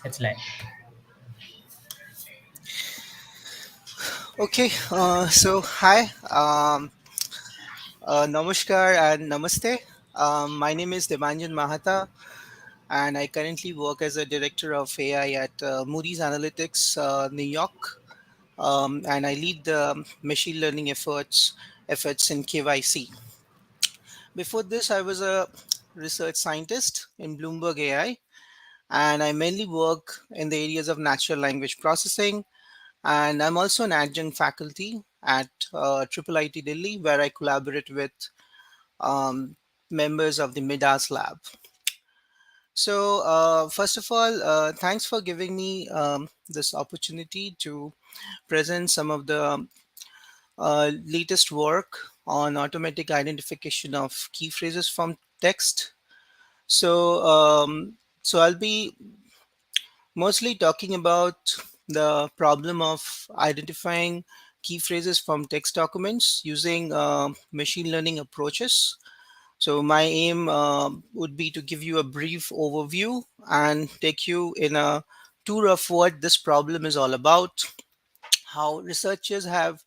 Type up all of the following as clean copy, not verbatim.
It's like Okay, so hi, namaskar and namaste. My name is Debanjan Mahata, and I currently work as a director of AI at Moody's Analytics, New York, and I lead the machine learning efforts in KYC. Before this, I was a research scientist in Bloomberg AI, and I mainly work in the areas of natural language processing. And I'm also an adjunct faculty at IIIT Delhi, where I collaborate with um, members of the Midas Lab. So, first of all, thanks for giving me this opportunity to present some of the latest work on automatic identification of key phrases from text. So I'll be mostly talking about the problem of identifying key phrases from text documents using machine learning approaches. So my aim would be to give you a brief overview and take you in a tour of what this problem is all about, how researchers have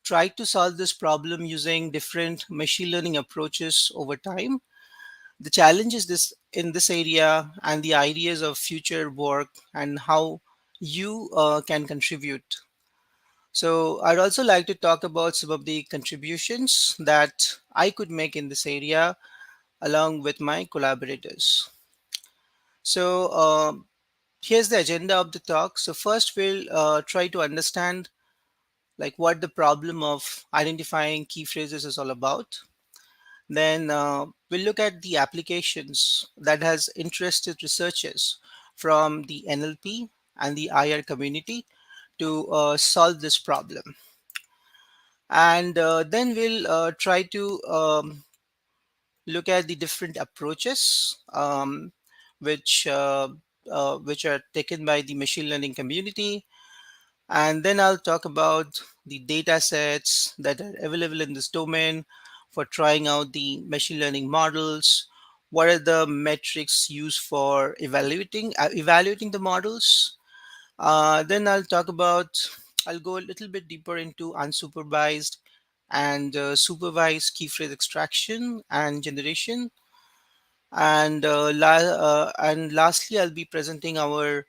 tried to solve this problem using different machine learning approaches over time, the challenges this in this area, and the ideas of future work and how you can contribute. So I'd also like to talk about some of the contributions that I could make in this area along with my collaborators. So here's the agenda of the talk. So first, we'll try to understand like what the problem of identifying key phrases is all about. Then we'll look at the applications that has interested researchers from the NLP and the IR community to solve this problem. And then we'll try to look at the different approaches which are taken by the machine learning community, and then I'll talk about the data sets that are available in this domain for trying out the machine learning models. What are the metrics used for evaluating the models? Then I'll go a little bit deeper into unsupervised and supervised key phrase extraction and generation. And lastly, I'll be presenting our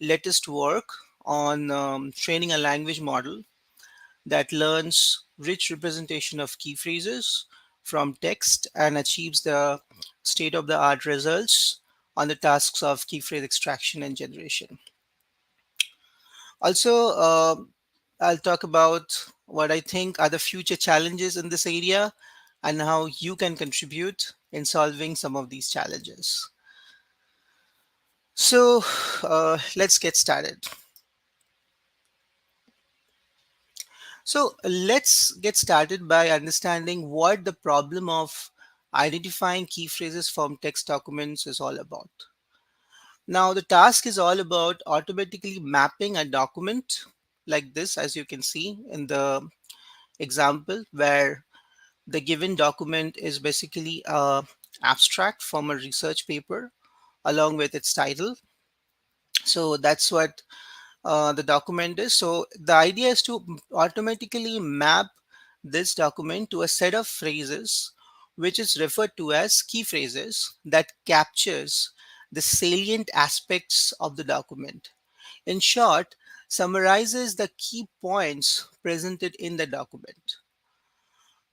latest work on training a language model that learns rich representation of key phrases from text and achieves the state of the art results on the tasks of key phrase extraction and generation. Also, I'll talk about what I think are the future challenges in this area and how you can contribute in solving some of these challenges. So, let's get started. So, let's get started by understanding what the problem of identifying key phrases from text documents is all about. Now, the task is all about automatically mapping a document like this, as you can see in the example, where the given document is basically a abstract from a research paper along with its title. So that's what the document is. So the idea is to automatically map this document to a set of phrases which is referred to as key phrases that captures the salient aspects of the document. In short, summarizes the key points presented in the document.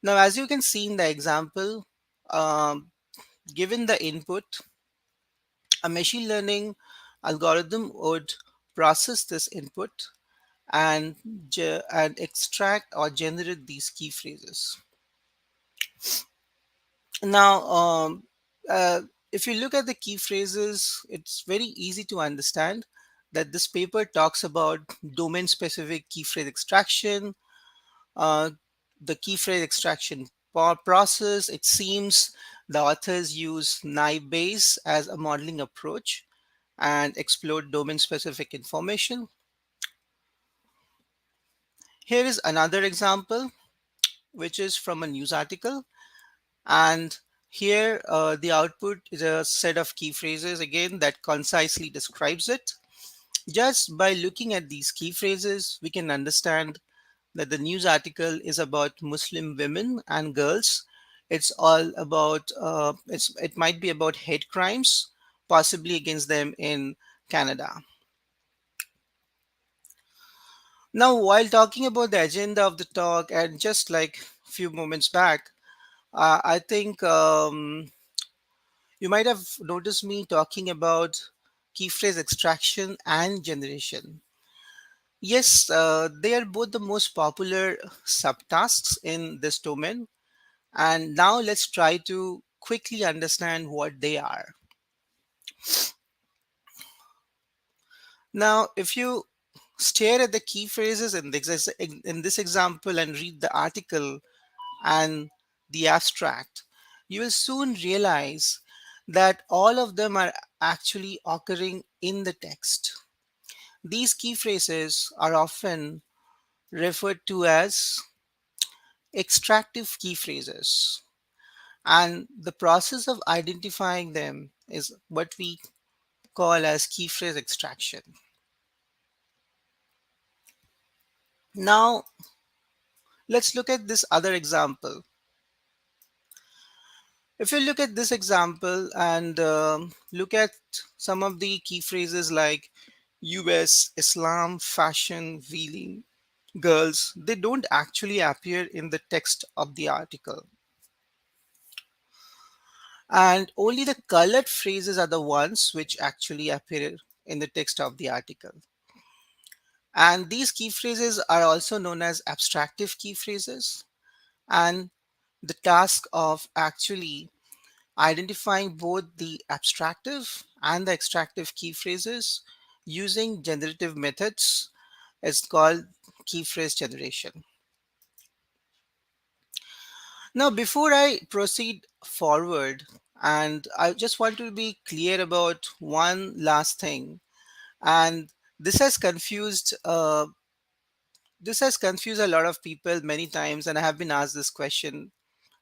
Now, as you can see in the example, um, given the input, a machine learning algorithm would process this input and and extract or generate these key phrases. Now, if you look at the key phrases, it's very easy to understand that this paper talks about domain-specific key phrase extraction, uh, the key phrase extraction process. It seems the authors use naive Bayes as a modeling approach and explored domain-specific information. Here is another example, which is from a news article. And here, the output is a set of key phrases again that concisely describes it. Just by looking at these key phrases, we can understand that the news article is about Muslim women and girls. It's all about it might be about hate crimes, possibly against them in Canada. Now, while talking about the agenda of the talk, and just like a few moments back, I think you might have noticed me talking about key phrase extraction and generation. Yes, they are both the most popular subtasks in this domain. And now let's try to quickly understand what they are. Now, if you stare at the key phrases in this example and read the article and the abstract, you will soon realize that all of them are actually occurring in the text. These key phrases are often referred to as extractive key phrases, and the process of identifying them is what we call as key phrase extraction. Now, let's look at this other example. If you look at this example and look at some of the key phrases like US, Islam, fashion, wheeling, girls, they don't actually appear in the text of the article. And only the colored phrases are the ones which actually appear in the text of the article. And these key phrases are also known as abstractive key phrases. And the task of actually identifying both the abstractive and the extractive key phrases using generative methods is called key phrase generation. Now, before I proceed forward, and I just want to be clear about one last thing, and this has confused a lot of people many times, and I have been asked this question.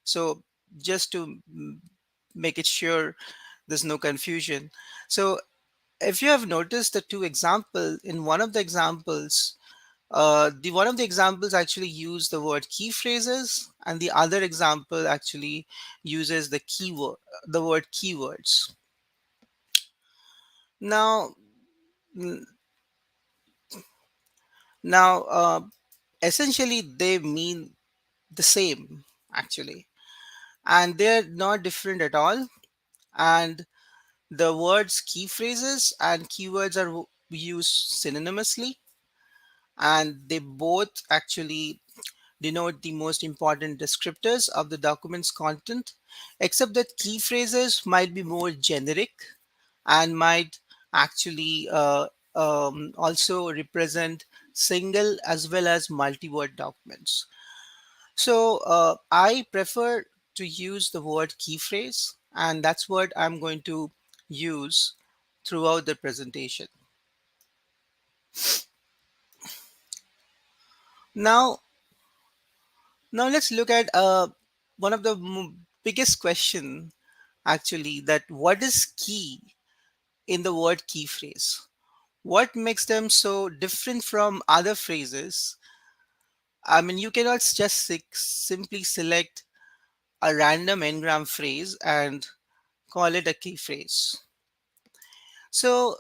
So, just to make it sure there's no confusion. So, if you have noticed the two examples, in one of the examples, the one of the examples actually use the word key phrases, and the other example actually uses the word keywords. Now, n- now, essentially, they mean the same actually, and they're not different at all. And the words key phrases and keywords are used synonymously, and they both actually denote the most important descriptors of the document's content, except that key phrases might be more generic and might actually also represent single as well as multi-word documents. So I prefer to use the word key phrase, and that's what I'm going to use throughout the presentation. Now, now let's look at one of the biggest question actually, that what is key in the word key phrase? What makes them so different from other phrases? I mean, you cannot just simply select a random n-gram phrase and call it a key phrase. So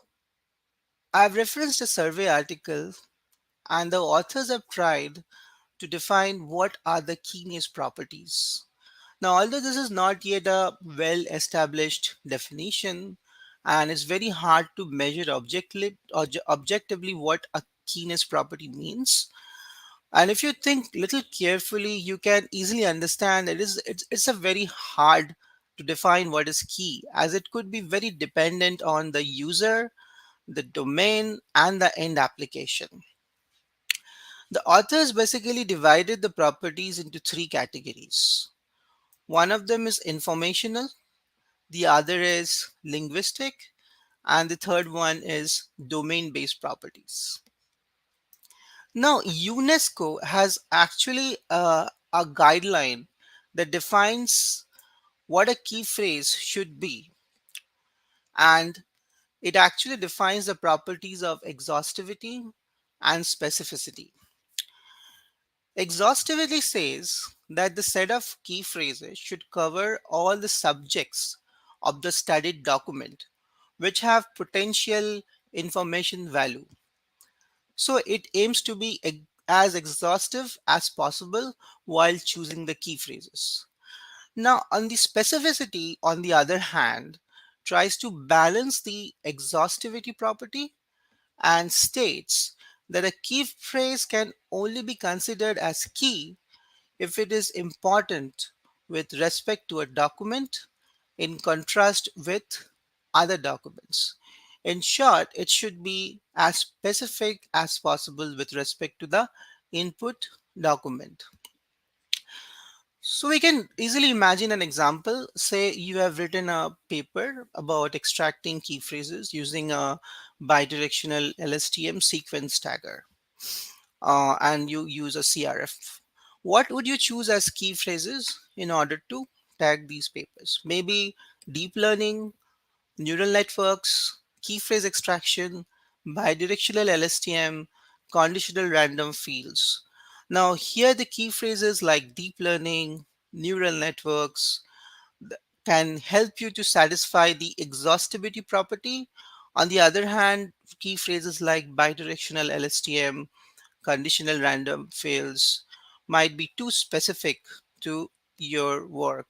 I've referenced a survey article, and the authors have tried to define what are the keyness properties. Now, although this is not yet a well established definition, and it's very hard to measure objectively what a keyness property means. And if you think little carefully, you can easily understand that it's a very hard to define what is key, as it could be very dependent on the user, the domain, and the end application. The authors basically divided the properties into three categories. One of them is informational, the other is linguistic, and the third one is domain based properties. Now, UNESCO has actually a guideline that defines what a key phrase should be, and It actually defines the properties of exhaustivity and specificity. Exhaustivity says that the set of key phrases should cover all the subjects of the studied document which have potential information value. So it aims to be as exhaustive as possible while choosing the key phrases. Now, on the specificity, on the other hand, tries to balance the exhaustivity property and states that a key phrase can only be considered as key if it is important with respect to a document in contrast with other documents. In short, it should be as specific as possible with respect to the input document. So we can easily imagine an example. Say you have written a paper about extracting key phrases using a bidirectional LSTM sequence tagger, and you use a CRF. What would you choose as key phrases in order to tag these papers? Maybe deep learning, neural networks, key phrase extraction, bidirectional LSTM, conditional random fields. Now, here the key phrases like deep learning, neural networks can help you to satisfy the exhaustivity property. On the other hand, key phrases like bidirectional LSTM, conditional random fields might be too specific to your work.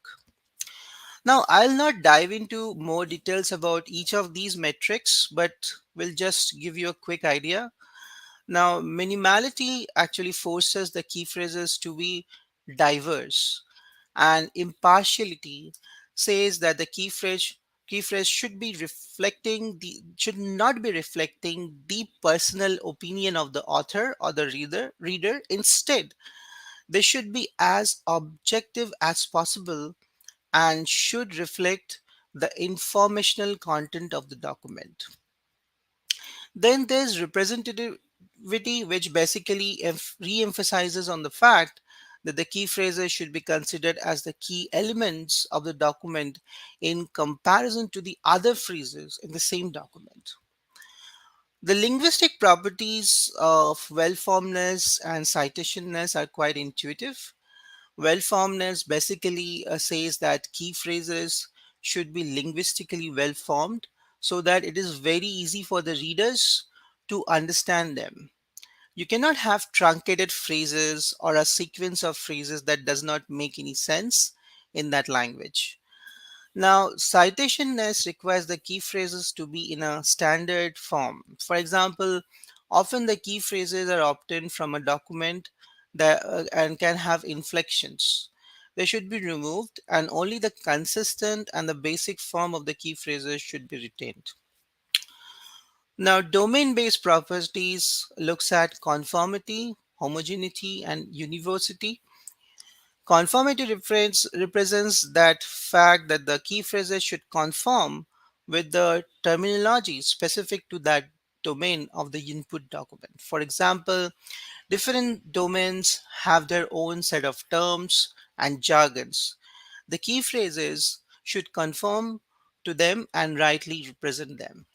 Now, I'll not dive into more details about each of these metrics, but will just give you a quick idea. Now, minimality actually forces the key phrases to be diverse, and impartiality says that the key phrase should not be reflecting the personal opinion of the author or the reader. Instead, they should be as objective as possible and should reflect the informational content of the document. Then there's representativity, which basically re-emphasizes on the fact that the key phrases should be considered as the key elements of the document in comparison to the other phrases in the same document. The linguistic properties of well-formedness and citationness are quite intuitive. Well-formedness basically says that key phrases should be linguistically well-formed so that it is very easy for the readers to understand them. You cannot have truncated phrases or a sequence of phrases that does not make any sense in that language. Now, citationness requires the key phrases to be in a standard form. For example, often the key phrases are obtained from a document that and can have inflections. They should be removed, and only the consistent and the basic form of the key phrases should be retained. Now, domain-based properties looks at conformity, homogeneity, and universality. Conformity represents that fact that the key phrases should conform with the terminology specific to that domain of the input document. For example, different domains have their own set of terms and jargons. The key phrases should conform to them and rightly represent them.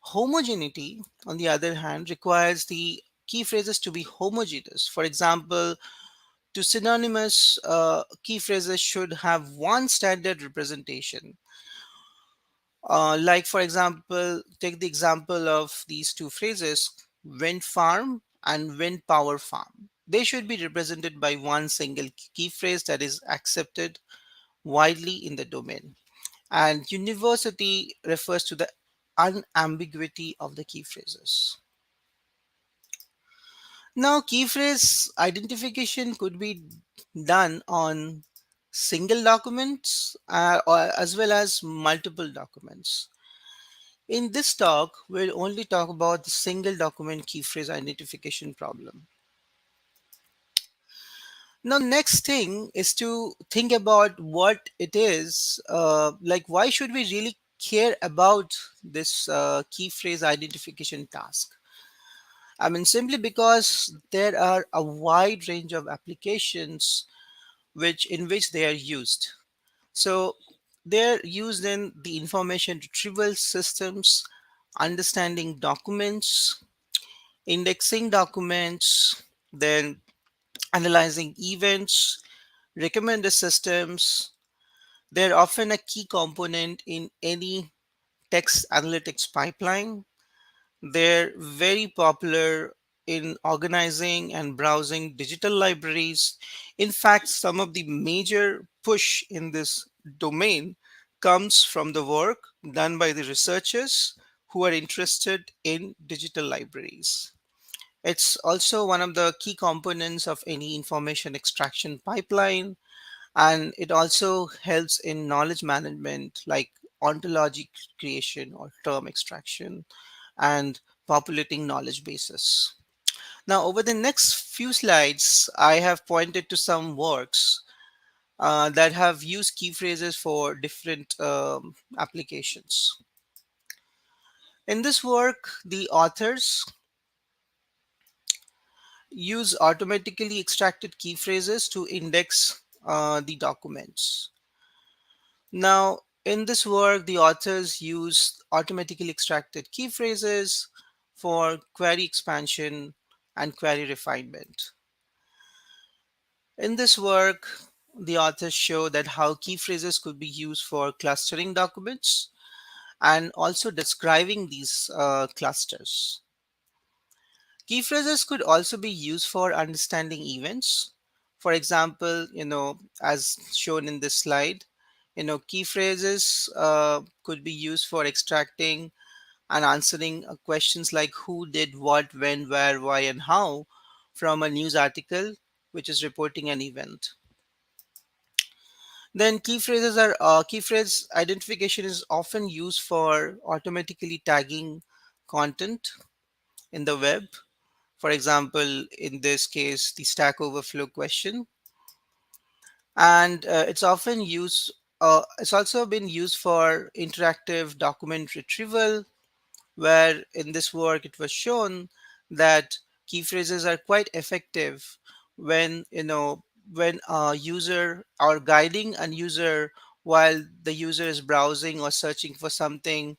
Homogeneity, on the other hand, requires the key phrases to be homogeneous. For example, to synonymous key phrases should have one standard representation. Like, for example, take the example of these two phrases, wind farm and wind power farm. They should be represented by one single key phrase that is accepted widely in the domain. And universality refers to the unambiguity of the key phrases. Now, key phrase identification could be done on single documents or as well as multiple documents. In this talk, we'll only talk about the single document key phrase identification problem. Now, next thing is to think about what it is. Like, why should we really care about this key phrase identification task? I mean, simply because there are a wide range of applications which in which they are used. So They're used in the information retrieval systems, understanding documents, indexing documents, then analyzing events, recommender systems. They're often a key component in any text analytics pipeline. They're very popular in organizing and browsing digital libraries. In fact, some of the major push in this domain comes from the work done by the researchers who are interested in digital libraries. It's also one of the key components of any information extraction pipeline, and it also helps in knowledge management like ontology creation or term extraction and populating knowledge bases. Now, over the next few slides, I have pointed to some works that have used key phrases for different applications. In this work, the authors use automatically extracted key phrases to index the documents. Now, in this work, the authors use automatically extracted key phrases for query expansion and query refinement. In this work, the authors show that how key phrases could be used for clustering documents and also describing these clusters. Key phrases could also be used for understanding events. For example, as shown in this slide, key phrases could be used for extracting and answering questions like who did what, when, where, why, and how from a news article which is reporting an event. Then key phrase identification is often used for automatically tagging content in the web. For example, in this case, the Stack Overflow question, and it's also been used for interactive document retrieval, where in this work it was shown that key phrases are quite effective when when a user or guiding a user while the user is browsing or searching for something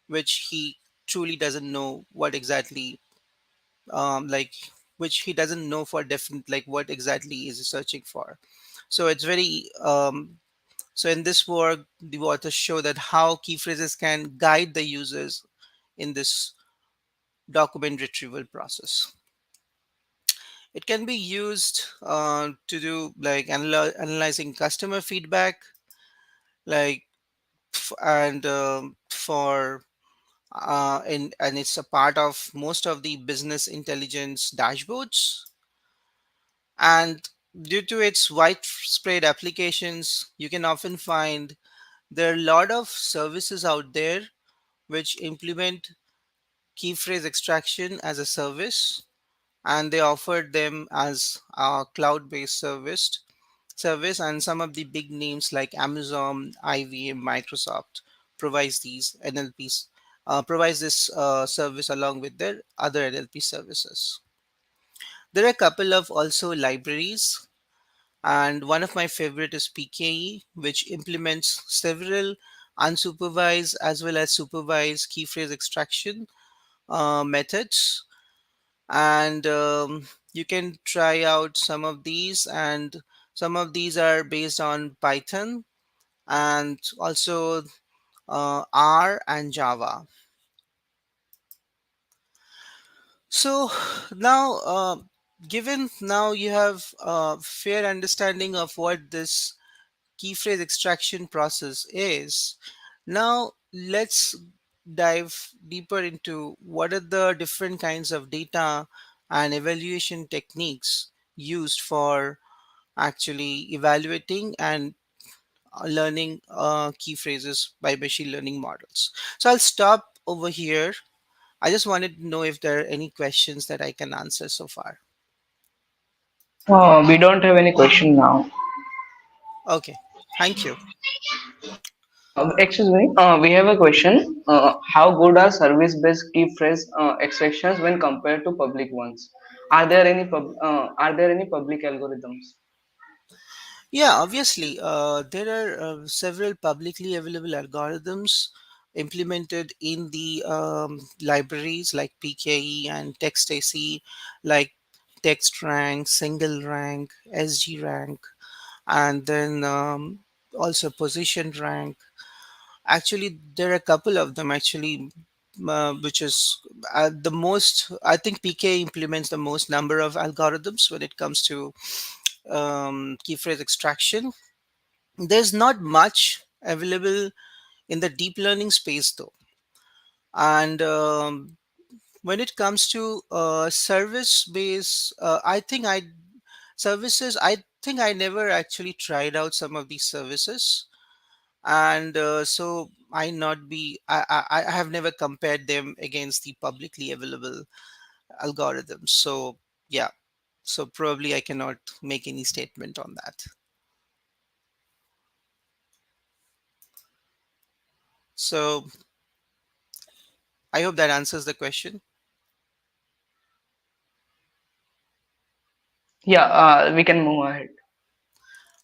which he truly doesn't know what exactly like which he doesn't know for definite like what exactly is he searching for. So it's very so in this work the authors show that how key phrases can guide the users in this document retrieval process. It can be used to do like analyzing customer feedback, like and for and it's a part of most of the business intelligence dashboards. And due to its widespread applications, you can often find there are a lot of services out there which implement key phrase extraction as a service, and they offered them as a cloud-based service. And some of the big names like Amazon, IBM, Microsoft provides these NLPs, provides this service along with their other NLP services. There are a couple of also libraries, and one of my favorite is PKE, which implements several unsupervised as well as supervised key phrase extraction methods. And you can try out some of these, and some of these are based on Python and also R and Java. So now given now you have a fair understanding of what this key phrase extraction process is, now let's dive deeper into what are the different kinds of data and evaluation techniques used for actually evaluating and learning key phrases by machine learning models. So I'll stop over here. I just wanted to know if there are any questions that I can answer so far. We don't have any question now. Okay, thank you. Excuse me. We have a question. How good are service-based key phrase extractions when compared to public ones? Are there any public algorithms? Yeah, obviously, there are several publicly available algorithms implemented in the libraries like PKE and TextAC, like text rank, single rank, SG rank, and then also position rank. Actually, there are a couple of them actually, which is the most. I think PK implements the most number of algorithms when it comes to key phrase extraction. There's not much available in the deep learning space though, and when it comes to service based, I think I never actually tried out some of these services, and so I have never compared them against the publicly available algorithms. So yeah, so probably I cannot make any statement on that. So I hope that answers the question. Yeah, we can move ahead.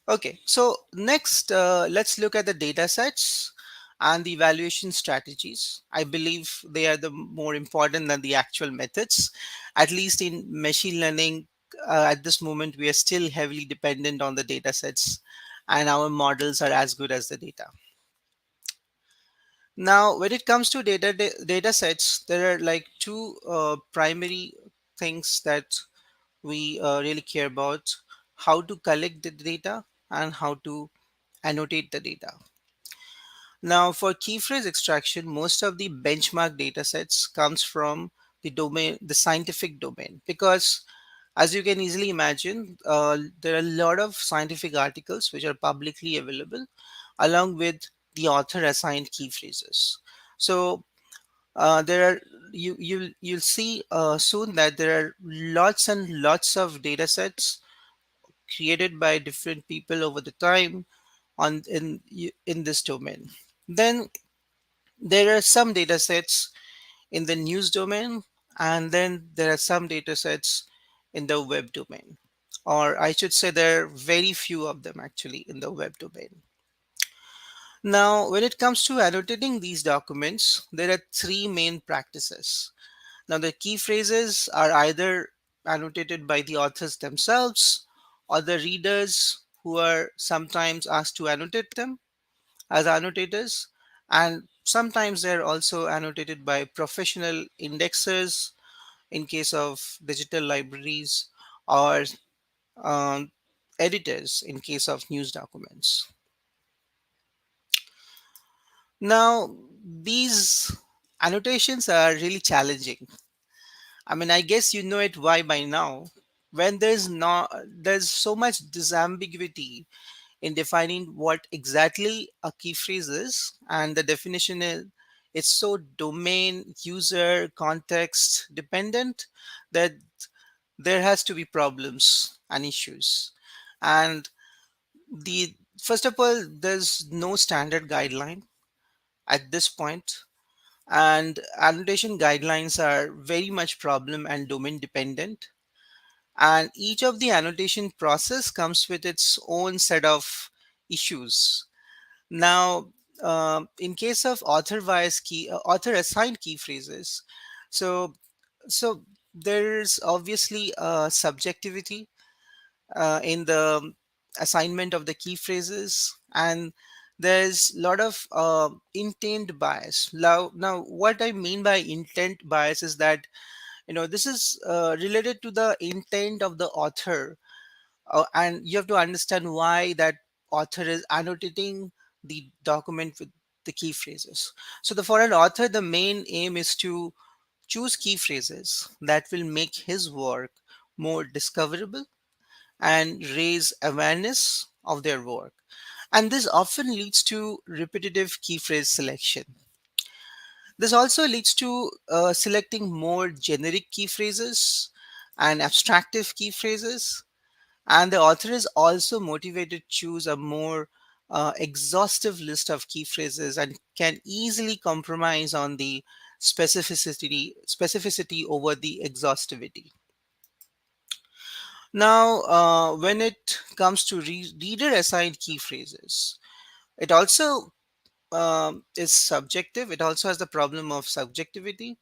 Okay, so next, let's look at the data sets and the evaluation strategies. I believe they are the more important than the actual methods. At least in machine learning, at this moment, we are still heavily dependent on the data sets, and our models are as good as the data. Now, when it comes to data sets, there are like two primary things that we really care about: how to collect the data and how to annotate the data. Now, for key phrase extraction, most of the benchmark data sets comes from the scientific domain, because as you can easily imagine, there are a lot of scientific articles which are publicly available along with the author assigned key phrases. So there are you'll see soon that there are lots and lots of data sets created by different people over the time on in this domain. Then there are some data sets in the news domain, and then there are some data sets in the web domain, or I should say there are very few of them actually in the web domain. Now, when it comes to annotating these documents, there are three main practices. Now, the key phrases are either annotated by the authors themselves or the readers who are sometimes asked to annotate them as annotators, and sometimes they're also annotated by professional indexers in case of digital libraries, or um, editors in case of news documents. Now, these annotations are really challenging. I mean, I guess you know it why by now. When there's so much disambiguity in defining what exactly a key phrase is, and the definition is it's so domain, user, context dependent that there has to be problems and issues. And the first of all, there's no standard guideline at this point, and annotation guidelines are very much problem and domain dependent, and each of the annotation process comes with its own set of issues. Now, in case of author assigned key phrases, so so there's obviously subjectivity in the assignment of the key phrases, and there's a lot of intent bias. Now, what I mean by intent bias is that this is related to the intent of the author, and you have to understand why that author is annotating the document with the key phrases. So the for an author, the main aim is to choose key phrases that will make his work more discoverable and raise awareness of their work, and this often leads to repetitive key phrase selection. This also leads to selecting more generic key phrases and abstractive key phrases, and the author is also motivated to choose a more exhaustive list of key phrases and can easily compromise on the specificity over the exhaustivity. Now, when it comes to reader assigned key phrases, it also is subjective. It also has the problem of subjectivity.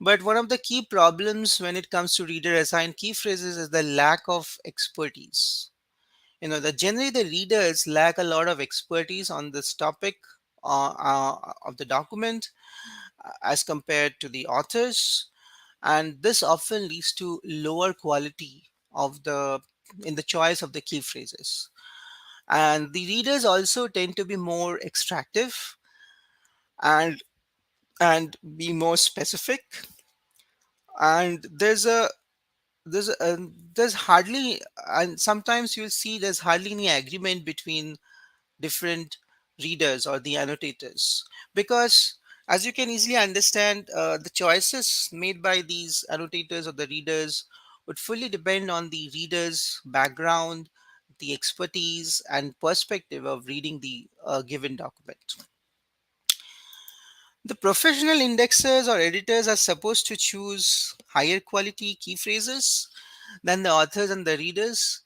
But one of the key problems when it comes to reader assigned key phrases is the lack of expertise. That generally the readers lack a lot of expertise on this topic of the document as compared to the authors, and this often leads to lower quality of the in the choice of the key phrases. And the readers also tend to be more extractive and be more specific. And there's hardly, and sometimes you'll see there's hardly any agreement between different readers or the annotators, because as you can easily understand, the choices made by these annotators or the readers would fully depend on the reader's background, the expertise and perspective of reading the given document. The professional indexers or editors are supposed to choose higher quality key phrases than the authors and the readers,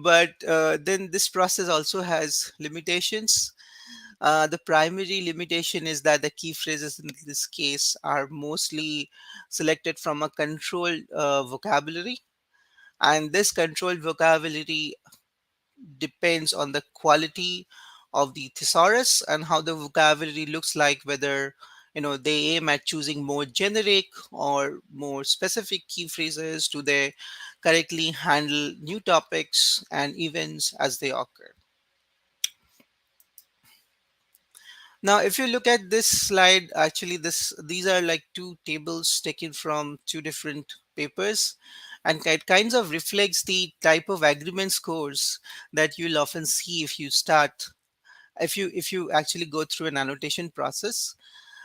but then this process also has limitations. The primary limitation is that the key phrases in this case are mostly selected from a controlled vocabulary, and this controlled vocabulary depends on the quality of the thesaurus and how the vocabulary looks like, whether they aim at choosing more generic or more specific key phrases. Do they correctly handle new topics and events as they occur? Now, if you look at this slide, actually, these are like two tables taken from two different papers, and it kinds of reflects the type of agreement scores that you'll often see if you actually go through an annotation process.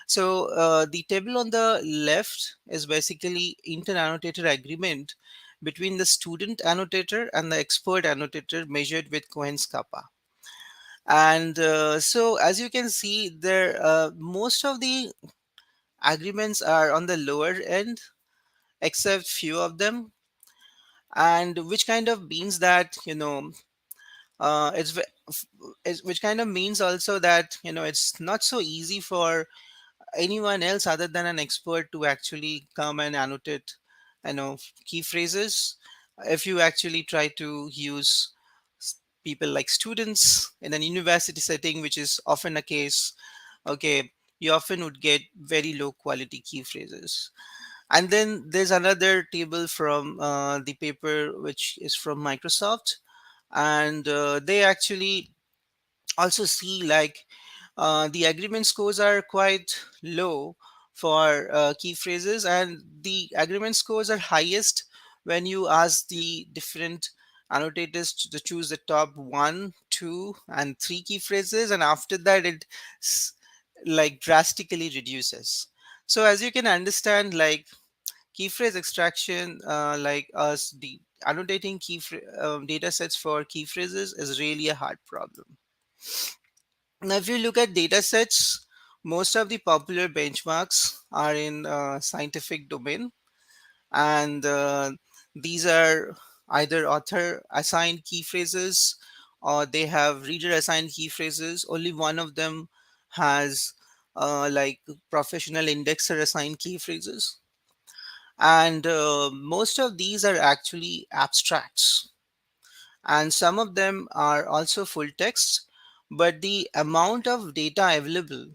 So the table on the left is basically inter-annotator agreement between the student annotator and the expert annotator measured with Cohen's kappa. And so as you can see there, most of the agreements are on the lower end except few of them, and which kind of means that it's, which kind of means also that it's not so easy for anyone else other than an expert to actually come and annotate key phrases. If you actually try to use people like students in an university setting, which is often a case, okay, you often would get very low quality key phrases. And then there's another table from the paper which is from Microsoft, and they actually also see like the agreement scores are quite low for key phrases, and the agreement scores are highest when you ask the different annotators to choose the top one, two, and three key phrases, and after that s- like drastically reduces. So as you can understand, like key phrase extraction, like us the annotating data sets for key phrases is really a hard problem. Now, if you look at data sets, most of the popular benchmarks are in scientific domain, and these are either author assigned key phrases or they have reader assigned key phrases. Only one of them has like professional indexer assigned key phrases, and most of these are actually abstracts, and some of them are also full text, but the amount of data available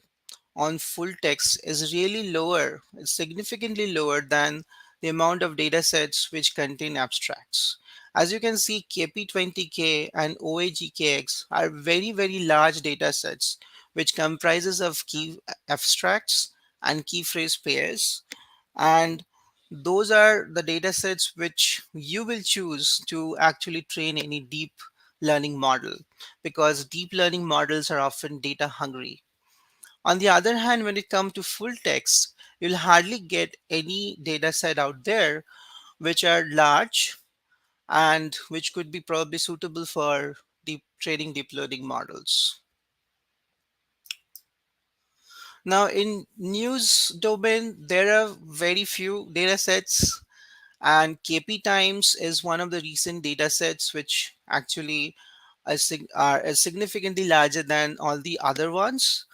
on full text is really lower. It's significantly lower than the amount of data sets which contain abstracts. As you can see, KP20K and OAGKX are very, very large data sets which comprises of key abstracts and key phrase pairs, and those are the data sets which you will choose to actually train any deep learning model, because deep learning models are often data hungry. On the other hand, when it comes to full text, you'll hardly get any data set out there which are large and which could be probably suitable for deep training deep learning models. Now, in news domain, there are very few data sets, And KP times is one of the recent data sets which actually are significantly larger than all the other ones,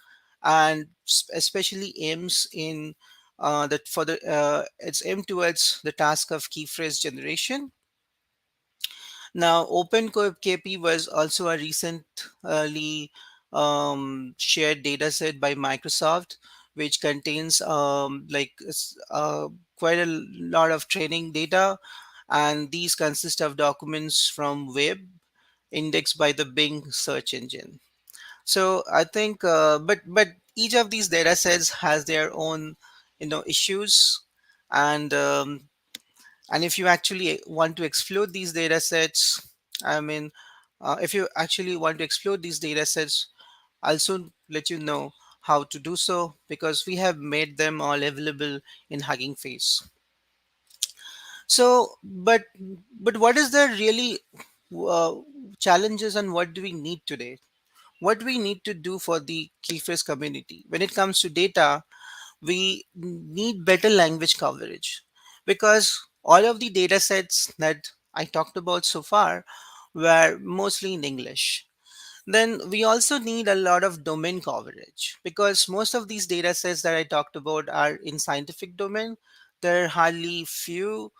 and especially aims in that for the it's aimed towards the task of key phrase generation. Now, OpenKP was also a recently shared dataset by Microsoft, which contains quite a lot of training data, and these consist of documents from web indexed by the Bing search engine. So I think, but each of these datasets has their own, issues, and if you actually want to explore these data sets, I mean, if you actually want to explore these data sets, I'll soon let you know how to do so, because we have made them all available in Hugging Face. So, but what is the really uh, challenges, and what do we need today? What we need to do for the key phrase community when it comes to data? We need better language coverage, because all of the data sets that I talked about so far were mostly in English. Then we also need a lot of domain coverage, because most of these data sets that I talked about are in scientific domain. There are hardly few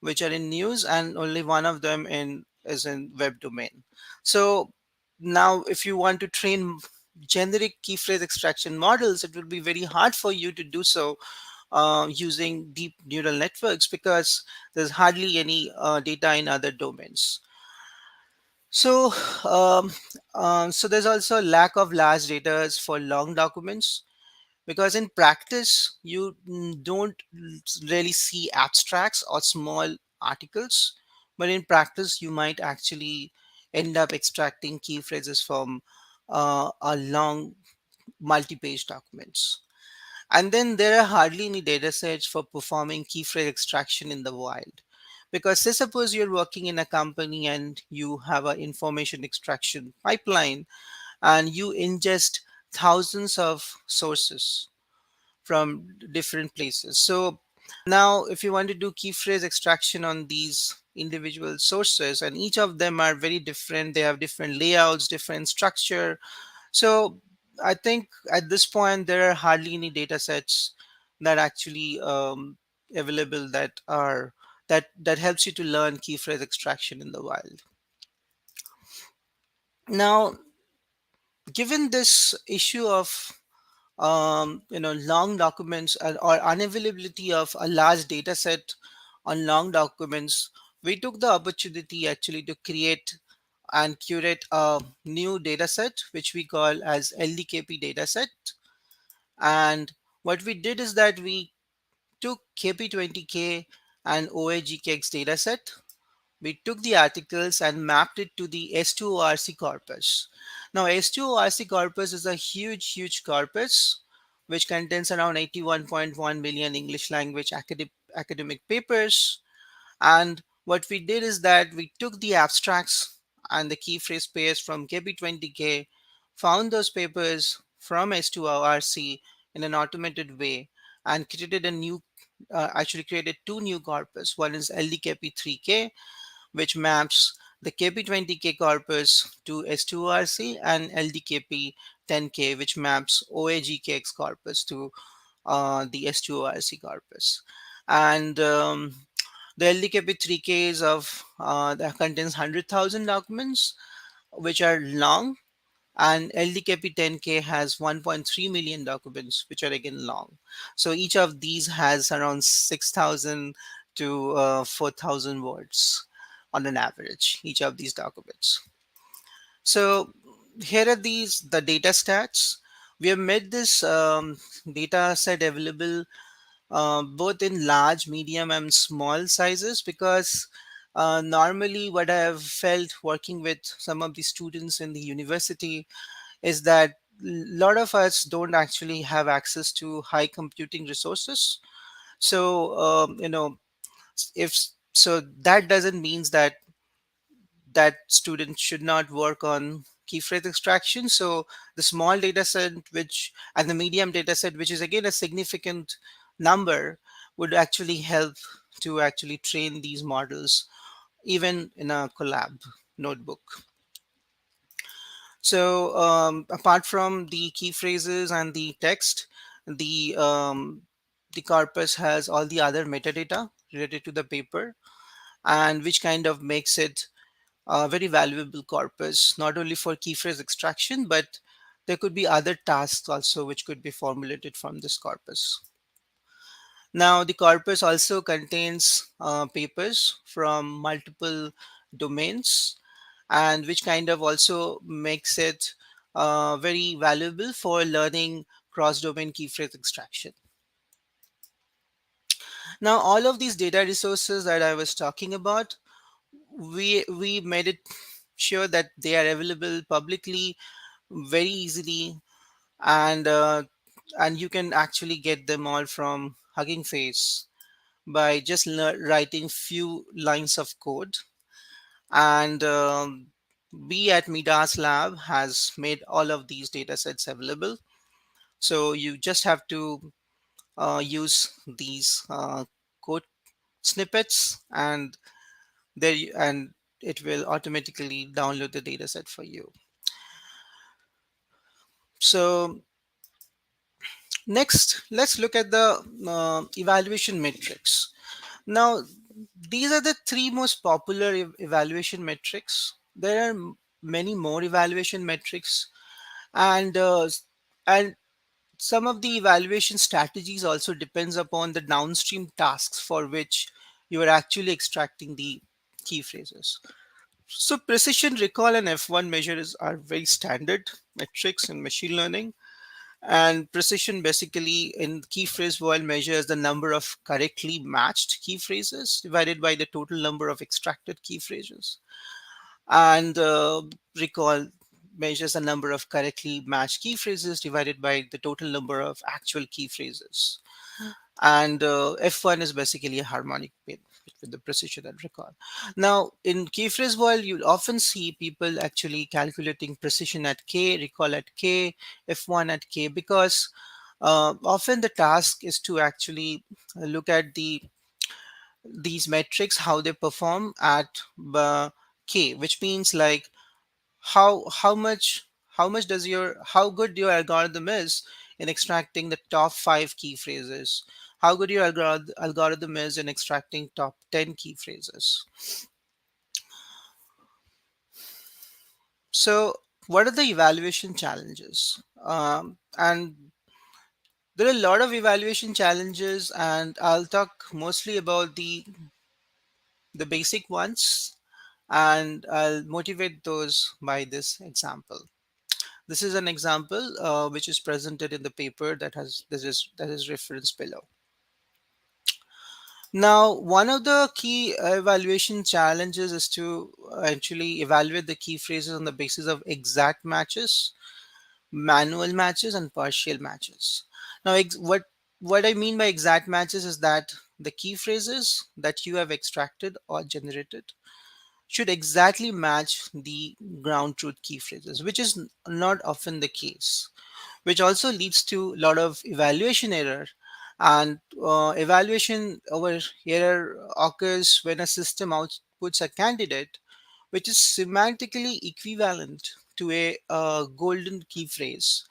which are in news, and only one of them in is in web domain. So now if you want to train generic key phrase extraction models, it will be very hard for you to do so using deep neural networks, because there's hardly any data in other domains. So, um, so there's also a lack of large data for long documents, because in practice you don't really see abstracts or small articles, but in practice you might actually end up extracting key phrases from a long multi-page documents. And then there are hardly any data sets for performing key phrase extraction in the wild. Because say suppose you're working in a company and you have an information extraction pipeline, and you ingest thousands of sources from different places. So now if you want to do key phrase extraction on these individual sources, and each of them are very different, they have different layouts, different structure. So I think at this point there are hardly any data sets that actually available that are that helps you to learn key phrase extraction in the wild. Now, given this issue of long documents, or unavailability of a large data set on long documents, we took the opportunity actually to create and curate a new data set which we call as LDKP dataset. And what we did is that we took KP20K and OAGKX dataset. We took the articles and mapped it to the S2ORC corpus. Now, S2ORC corpus is a huge corpus which contains around 81.1 million English language academic papers. And what we did is that we took the abstracts and the key phrase pairs from KP20K, found those papers from S2ORC in an automated way, and created two new corpus. One is LDKP3K, which maps the KP20K corpus to S2RC, and LDKP10K, which maps OAGKX corpus to the S2ORC corpus. And the LDKP3K is that contains 100,000 documents, which are long, and LDKP10K has 1.3 million documents, which are again long. So each of these has around 6,000 to 4,000 words on an average, each of these documents. So here are the data stats. We have made this data set available both in large, medium, and small sizes, because normally what I have felt working with some of the students in the university is that a lot of us don't actually have access to high computing resources. So if so, that doesn't mean that students should not work on key phrase extraction. So the small data set, which and the medium data set, which is again a significant number, would actually help to actually train these models, even in a collab notebook. So apart from the key phrases and the text, the the corpus has all the other metadata related to the paper, and which kind of makes it a very valuable corpus, not only for key phrase extraction, but there could be other tasks also which could be formulated from this corpus. Now, the corpus also contains papers from multiple domains, and which kind of also makes it very valuable for learning cross-domain key phrase extraction. Now, all of these data resources that I was talking about, we made it sure that they are available publicly very easily, and you can actually get them all from Hugging Face by just writing few lines of code. And we at Midas Lab has made all of these data sets available. So you just have to use these code snippets, and and it will automatically download the data set for you. So next, let's look at the evaluation metrics. Now, these are the three most popular evaluation metrics. There are many more evaluation metrics, and and some of the evaluation strategies also depends upon the downstream tasks for which you are actually extracting the key phrases. So precision recall and F1 measures are very standard metrics in machine learning. And precision basically in key phrase world measures the number of correctly matched key phrases divided by the total number of extracted key phrases. And recall measures the number of correctly matched key phrases divided by the total number of actual key phrases. And F1 is basically a harmonic mean with the precision and recall. Now, in key phrase world, you'll often see people actually calculating precision at K, recall at K, F1 at K, because often the task is to actually look at these metrics, how they perform at K, which means like how much does your how good your algorithm is in extracting the top 5 key phrases, how good your algorithm is in extracting top 10 key phrases. So what are the evaluation challenges? And there are a lot of evaluation challenges, and I'll talk mostly about the basic ones, and I'll motivate those by this example. This is an example which is presented in the paper that is referenced below. Now, one of the key evaluation challenges is to actually evaluate the key phrases on the basis of exact matches, manual matches, and partial matches. Now, what I mean by exact matches is that the key phrases that you have extracted or generated should exactly match the ground truth key phrases, which is not often the case, which also leads to a lot of evaluation error. And evaluation over error occurs when a system outputs a candidate which is semantically equivalent to a golden key phrase,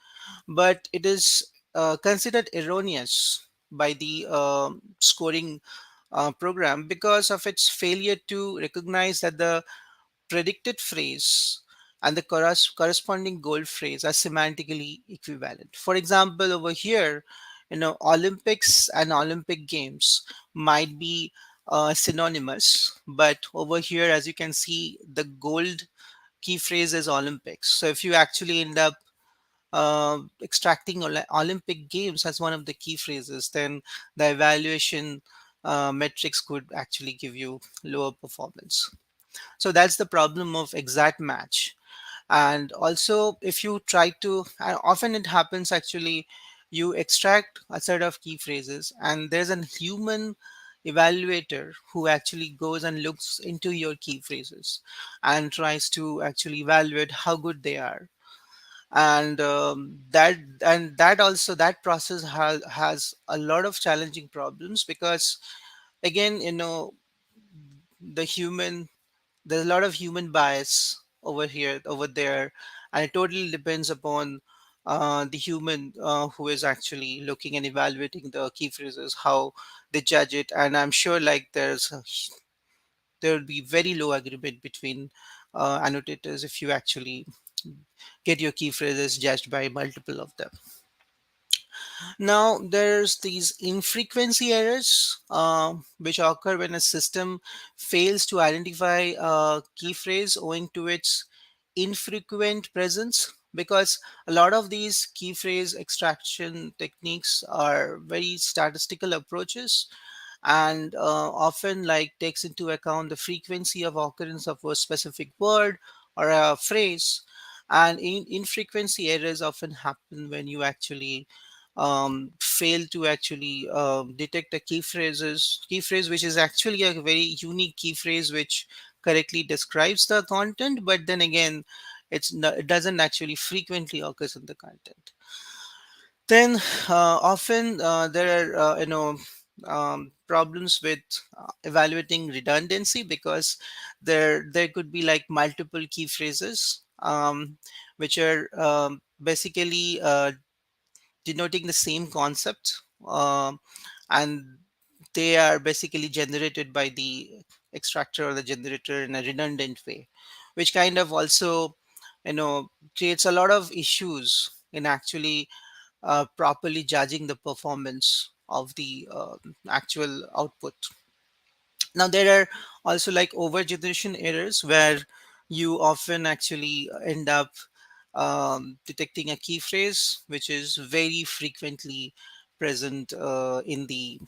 but it is considered erroneous by the scoring program because of its failure to recognize that the predicted phrase and the corresponding goal phrase are semantically equivalent. For example, over here, Olympics and Olympic Games might be synonymous, but over here, as you can see, the gold key phrase is Olympics. So if you actually end up extracting Olympic Games as one of the key phrases, then the evaluation metrics could actually give you lower performance. So that's the problem of exact match. And also, if you try to, and often it happens actually, you extract a set of key phrases, and there's a human evaluator who actually goes and looks into your key phrases and tries to actually evaluate how good they are. And that also that process has a lot of challenging problems because again, the human there's a lot of human bias over here, over there, and it totally depends upon the human who is actually looking and evaluating the key phrases, how they judge it. And I'm sure like there will be very low agreement between annotators if you actually get your key phrases judged by multiple of them. Now, there's these infrequency errors which occur when a system fails to identify a key phrase owing to its infrequent presence. Because a lot of these key phrase extraction techniques are very statistical approaches, and often like takes into account the frequency of occurrence of a specific word or a phrase. And infrequency errors often happen when you actually fail to actually detect a key phrase which is actually a very unique key phrase which correctly describes the content, but then again it doesn't actually frequently occurs in the content. Then often there are problems with evaluating redundancy, because there could be like multiple key phrases which are basically denoting the same concept, and they are basically generated by the extractor or the generator in a redundant way, which kind of also creates a lot of issues in actually properly judging the performance of the actual output. Now, there are also like overgeneration errors where you often actually end up detecting a key phrase which is very frequently present in the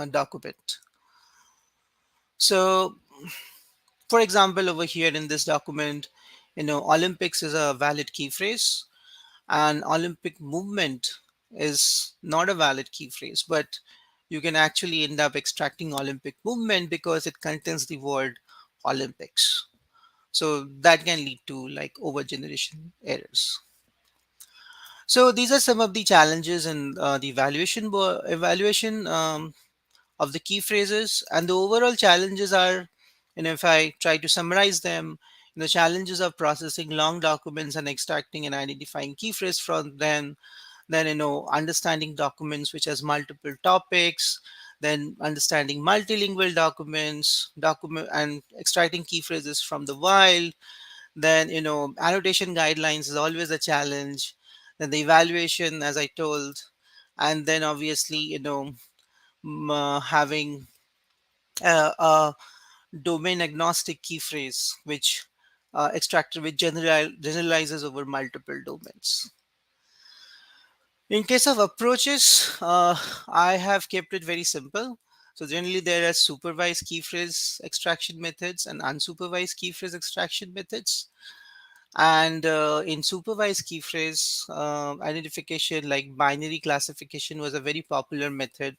document. So, for example, over here in this document, Olympics is a valid key phrase, and Olympic movement is not a valid key phrase, but you can actually end up extracting Olympic movement because it contains the word Olympics. So that can lead to like overgeneration errors. So these are some of the challenges in the evaluation of the key phrases, and the overall challenges are, if I try to summarize them, the challenges of processing long documents and extracting and identifying key phrase from them, then understanding documents which has multiple topics, then understanding multilingual document and extracting key phrases from the wild, then annotation guidelines is always a challenge, then the evaluation as I told, and then obviously having a domain agnostic key phrase which extracted which generalizes over multiple domains. In case of approaches, I have kept it very simple. So generally, there are supervised key phrase extraction methods and unsupervised key phrase extraction methods. And in supervised key phrase identification, like binary classification was a very popular method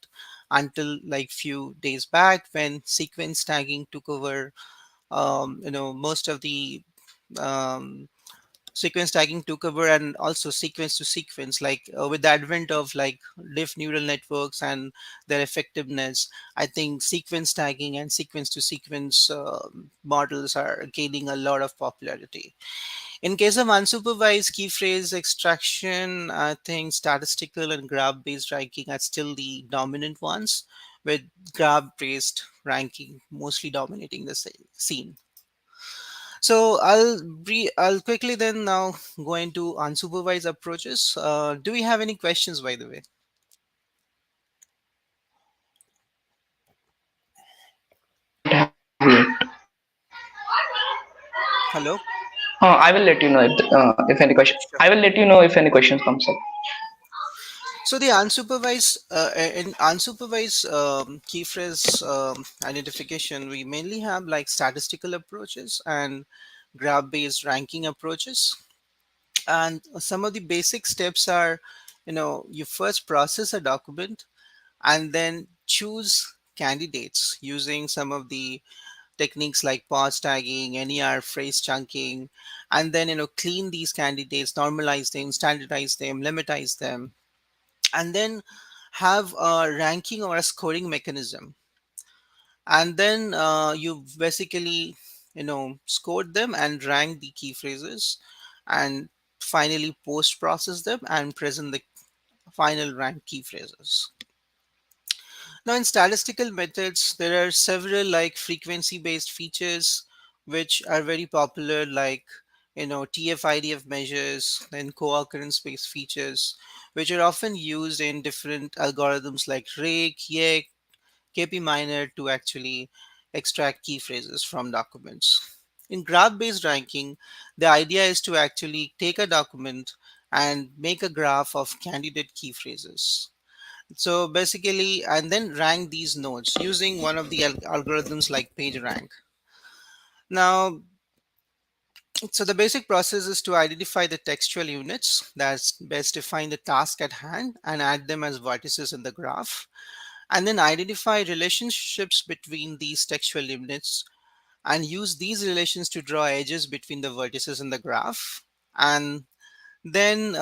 until like few days back when sequence tagging took over. Most of the um, sequence tagging took over, and also sequence to sequence, like with the advent of like deep neural networks and their effectiveness, I think sequence tagging and sequence to sequence models are gaining a lot of popularity. In case of unsupervised key phrase extraction, I think statistical and graph based ranking are still the dominant ones, with graph based ranking mostly dominating the scene. So I'll quickly then now go into unsupervised approaches. Do we have any questions, by the way? I don't have yet. Hello. I will let you know if any question. Sure. I will let you know if any questions comes up. So the unsupervised key phrase identification, we mainly have like statistical approaches and graph-based ranking approaches. And some of the basic steps are, you first process a document and then choose candidates using some of the techniques like pause tagging, NER, phrase chunking, and then clean these candidates, normalize them, standardize them, limitize them, and then have a ranking or a scoring mechanism, and then you basically scored them and rank the key phrases, and finally post process them and present the final rank key phrases. Now, in statistical methods, there are several like frequency based features which are very popular, like TF-IDF measures, then co-occurrence based features, which are often used in different algorithms like RAIC, YEC, KP minor to actually extract key phrases from documents. In graph based ranking, the idea is to actually take a document and make a graph of candidate key phrases. So basically, and then rank these nodes using one of the algorithms like PageRank. Now, so the basic process is to identify the textual units that's best define the task at hand and add them as vertices in the graph, and then identify relationships between these textual units and use these relations to draw edges between the vertices in the graph, and then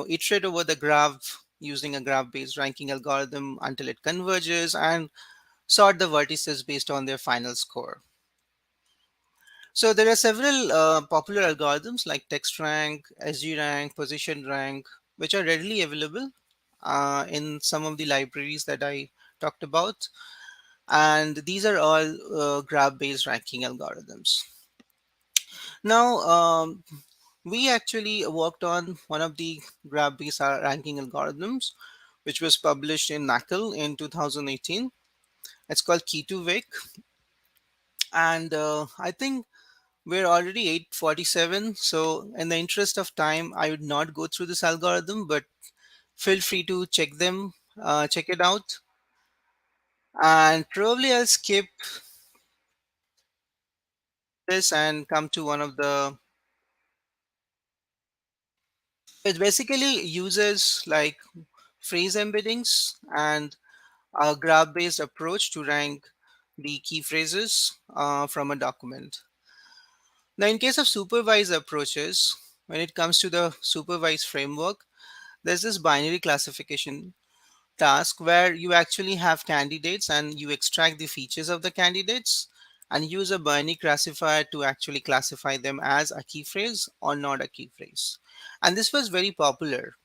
iterate over the graph using a graph based ranking algorithm until it converges, and sort the vertices based on their final score. So there are several popular algorithms like text rank, SG rank, position rank, which are readily available in some of the libraries that I talked about. And these are all graph based ranking algorithms. Now, we actually worked on one of the graph based ranking algorithms, which was published in NACL in 2018. It's called Key2Vec. And I think we're already 8:47, so in the interest of time, I would not go through this algorithm, but feel free to check it out. And probably I'll skip this and come to one of the. It basically uses like phrase embeddings and a graph-based approach to rank the key phrases from a document. Now, in case of supervised approaches, when it comes to the supervised framework, there's this binary classification task where you actually have candidates and you extract the features of the candidates and use a binary classifier to actually classify them as a key phrase or not a key phrase. And this was very popular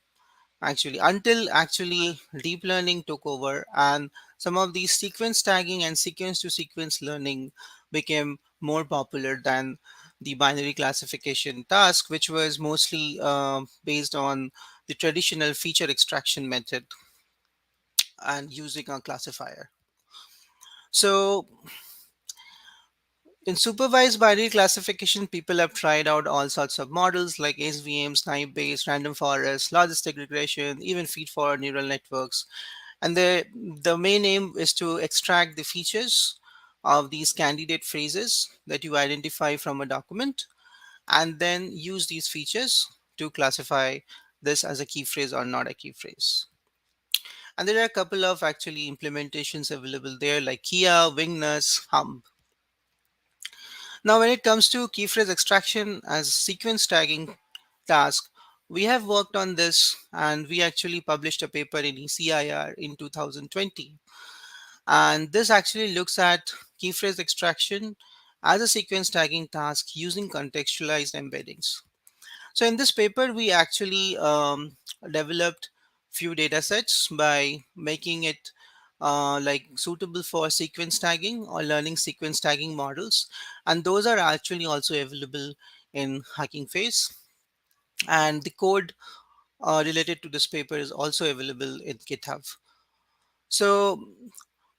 actually until actually deep learning took over, and some of these sequence tagging and sequence to sequence learning became more popular than the binary classification task, which was mostly based on the traditional feature extraction method and using a classifier. So in supervised binary classification, people have tried out all sorts of models like SVM, snipe based, random forest, logistic regression, even feed forward neural networks. And the main aim is to extract the features of these candidate phrases that you identify from a document, and then use these features to classify this as a key phrase or not a key phrase. And there are a couple of actually implementations available there like Kia, Wingnut, Hum. Now, when it comes to key phrase extraction as sequence tagging task, we have worked on this and we actually published a paper in ECIR in 2020. And this actually looks at key phrase extraction as a sequence tagging task using contextualized embeddings. So in this paper, we actually developed few data sets by making it like suitable for sequence tagging or learning sequence tagging models. And those are actually also available in Hacking Face. And the code related to this paper is also available in GitHub. So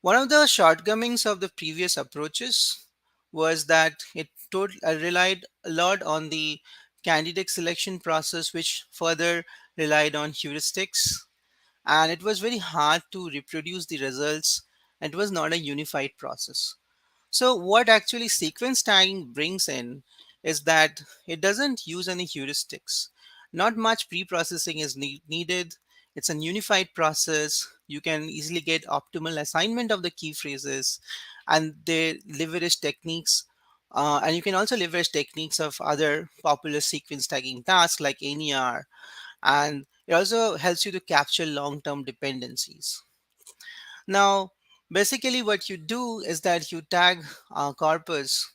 one of the shortcomings of the previous approaches was that relied a lot on the candidate selection process, which further relied on heuristics, and it was very hard to reproduce the results. It was not a unified process. So, what actually sequence tagging brings in is that it doesn't use any heuristics. Not much pre processing is needed. It's an unified process. You can easily get optimal assignment of the key phrases, and they leverage techniques. And you can also leverage techniques of other popular sequence tagging tasks like NER, and it also helps you to capture long term dependencies. Now, basically, what you do is that you tag corpus,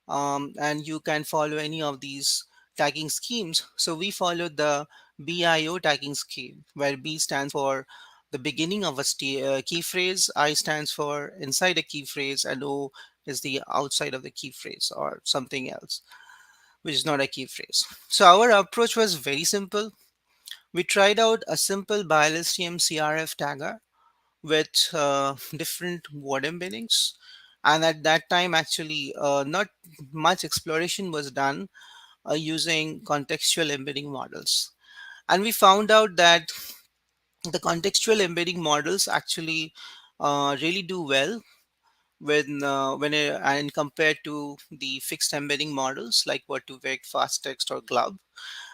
and you can follow any of these tagging schemes. So we followed the BIO tagging scheme, where B stands for the beginning of a key phrase, I stands for inside a key phrase, and O is the outside of the key phrase or something else, which is not a key phrase. So our approach was very simple. We tried out a simple BiLSTM CRF tagger with different word embeddings. And at that time, actually, not much exploration was done using contextual embedding models. And we found out that the contextual embedding models actually really do well and compared to the fixed embedding models like Word2Vec, FastText, or Glub.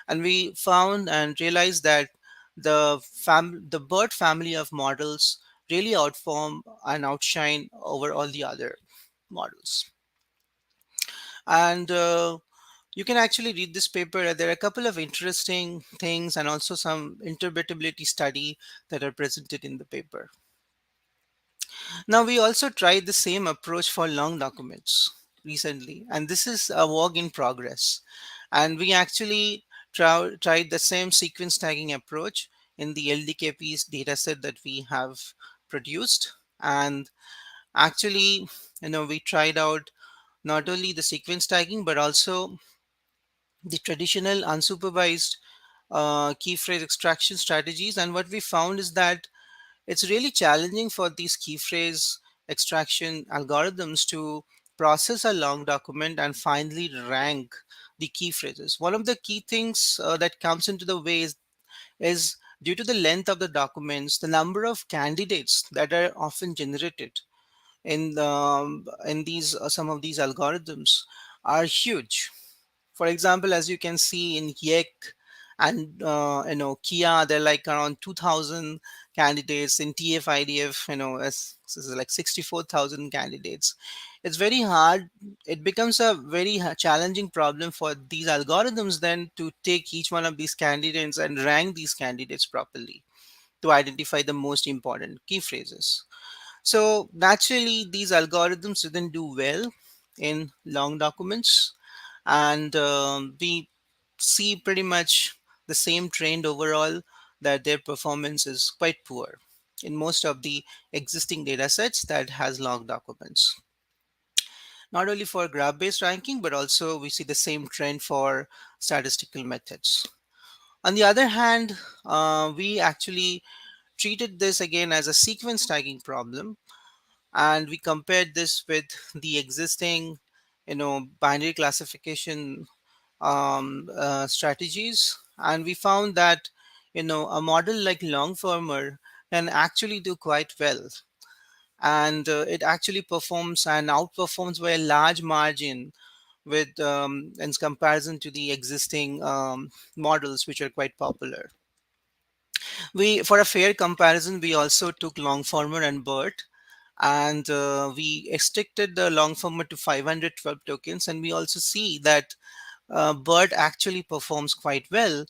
And we found and realized that the BERT family of models really outperform and outshine over all the other models. And you can actually read this paper. There are a couple of interesting things and also some interpretability study that are presented in the paper. Now, we also tried the same approach for long documents recently, and this is a work in progress. And we actually tried the same sequence tagging approach in the LDKP's dataset that we have produced. And actually, we tried out not only the sequence tagging, but also the traditional unsupervised key phrase extraction strategies. And what we found is that it's really challenging for these key phrase extraction algorithms to process a long document and finally rank the key phrases. One of the key things that comes into the way is due to the length of the documents, the number of candidates that are often generated in these some of these algorithms are huge. For example, as you can see in YEK and Kia, they're like around 2,000 candidates. In TF-IDF, this is like 64,000 candidates. It's very hard. It becomes a very challenging problem for these algorithms then to take each one of these candidates and rank these candidates properly to identify the most important key phrases. So naturally, these algorithms didn't do well in long documents, and we see pretty much the same trend overall, that their performance is quite poor in most of the existing data sets that has long documents. Not only for graph-based ranking, but also we see the same trend for statistical methods. On the other hand, we actually treated this again as a sequence tagging problem, and we compared this with the existing binary classification strategies, and we found that a model like Longformer can actually do quite well, and it actually performs and outperforms by a large margin with in comparison to the existing models which are quite popular. We, for a fair comparison, we also took Longformer and BERT, and we restricted the Longformer to 512 tokens, and we also see that BERT actually performs quite well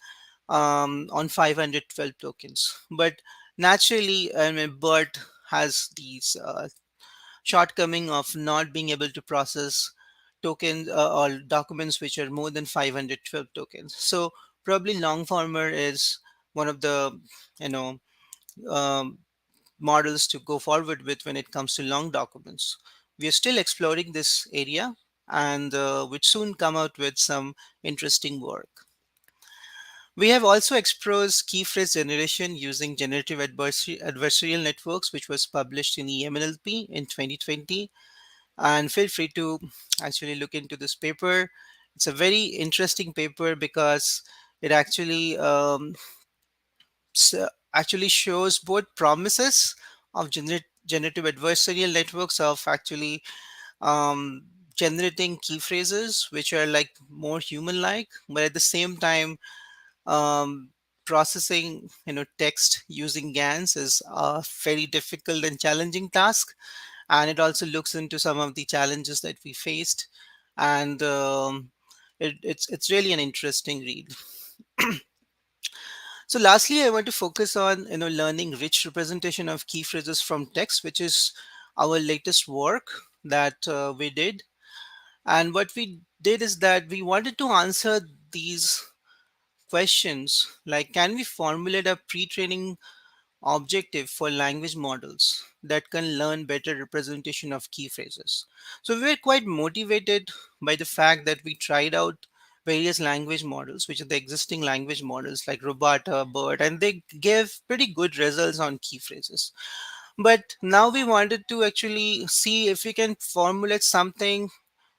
on 512 tokens. But naturally, I mean, BERT has these shortcoming of not being able to process tokens or documents which are more than 512 tokens. So probably Longformer is one of the you know um, models to go forward with when it comes to long documents. We are still exploring this area, and which soon come out with some interesting work. We have also explored key phrase generation using generative adversarial networks, which was published in EMNLP in 2020. And feel free to actually look into this paper. It's a very interesting paper because it actually actually shows both promises of generative adversarial networks of actually um, generating key phrases which are like more human like, but at the same time um, processing text using GANs is a very difficult and challenging task, and it also looks into some of the challenges that we faced, and it's really an interesting read. So lastly, I want to focus on learning rich representation of key phrases from text, which is our latest work that we did. And what we did is that we wanted to answer these questions like, can we formulate a pre-training objective for language models that can learn better representation of key phrases? So we were quite motivated by the fact that we tried out various language models, which are the existing language models like Robata, BERT, and they gave pretty good results on key phrases. But now we wanted to actually see if we can formulate something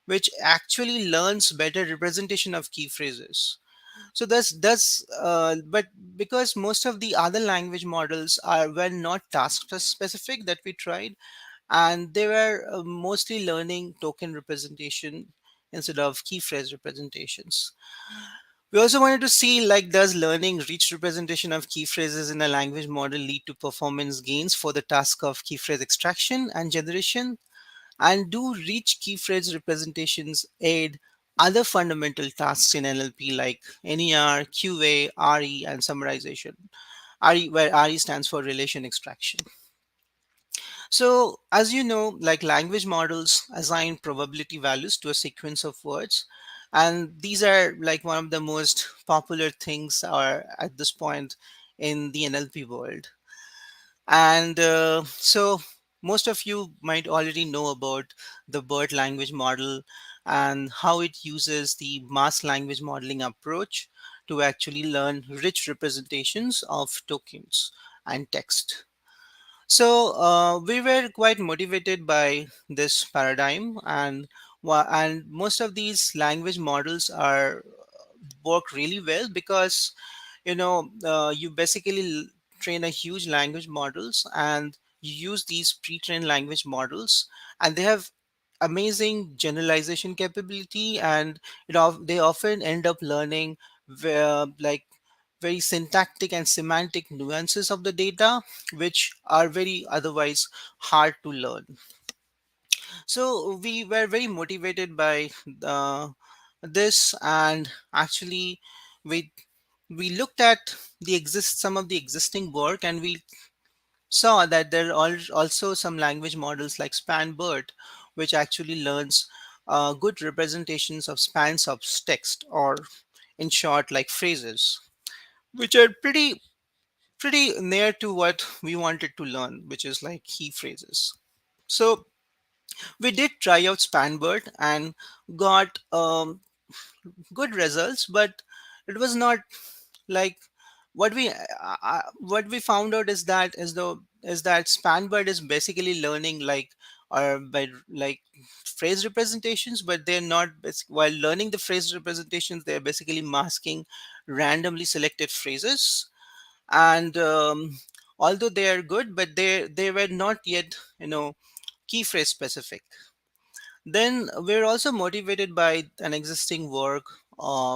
which actually learns better representation of key phrases. So but because most of the other language models were not task specific that we tried, and they were mostly learning token representation instead of key phrase representations. We also wanted to see, like, does learning rich representation of key phrases in a language model lead to performance gains for the task of key phrase extraction and generation? And do rich key phrase representations aid other fundamental tasks in NLP like NER, QA, RE, and summarization? RE, where RE stands for relation extraction. So, as you know, like, language models assign probability values to a sequence of words. And these are like one of the most popular things are at this point in the NLP world. And so most of you might already know about the BERT language model and how it uses the mass language modeling approach to actually learn rich representations of tokens and text. So we were quite motivated by this paradigm, and and most of these language models are work really well because you basically train a huge language models, and you use these pre-trained language models, and they have amazing generalization capability, and they often end up learning like very syntactic and semantic nuances of the data, which are very otherwise hard to learn. So we were very motivated by this, and actually we we looked at the exist some of the existing work, and we saw that there are also some language models like SpanBERT, which actually learns good representations of spans of text, or in short, like phrases, which are pretty near to what we wanted to learn, which is like key phrases. So we did try out SpanBERT and got good results, but it was not like what we found out is that SpanBERT is basically learning like, or by like, phrase representations, but they're not while learning the phrase representations, they're basically masking randomly selected phrases. And although they are good, but they were not yet key phrase specific. Then we're also motivated by an existing work,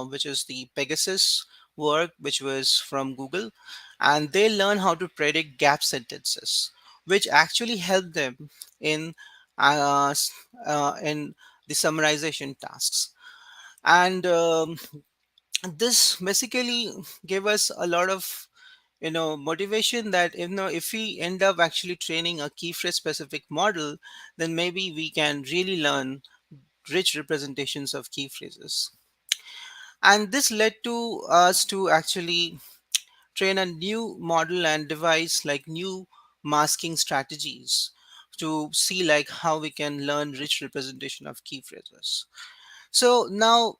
which is the Pegasus work, which was from Google, and they learn how to predict gap sentences, which actually help them in in the summarization tasks. And this basically gave us a lot of motivation that if we end up actually training a key phrase specific model, then maybe we can really learn rich representations of key phrases. And this led to us to actually train a new model and devise like new masking strategies to see like how we can learn rich representation of key phrases. So now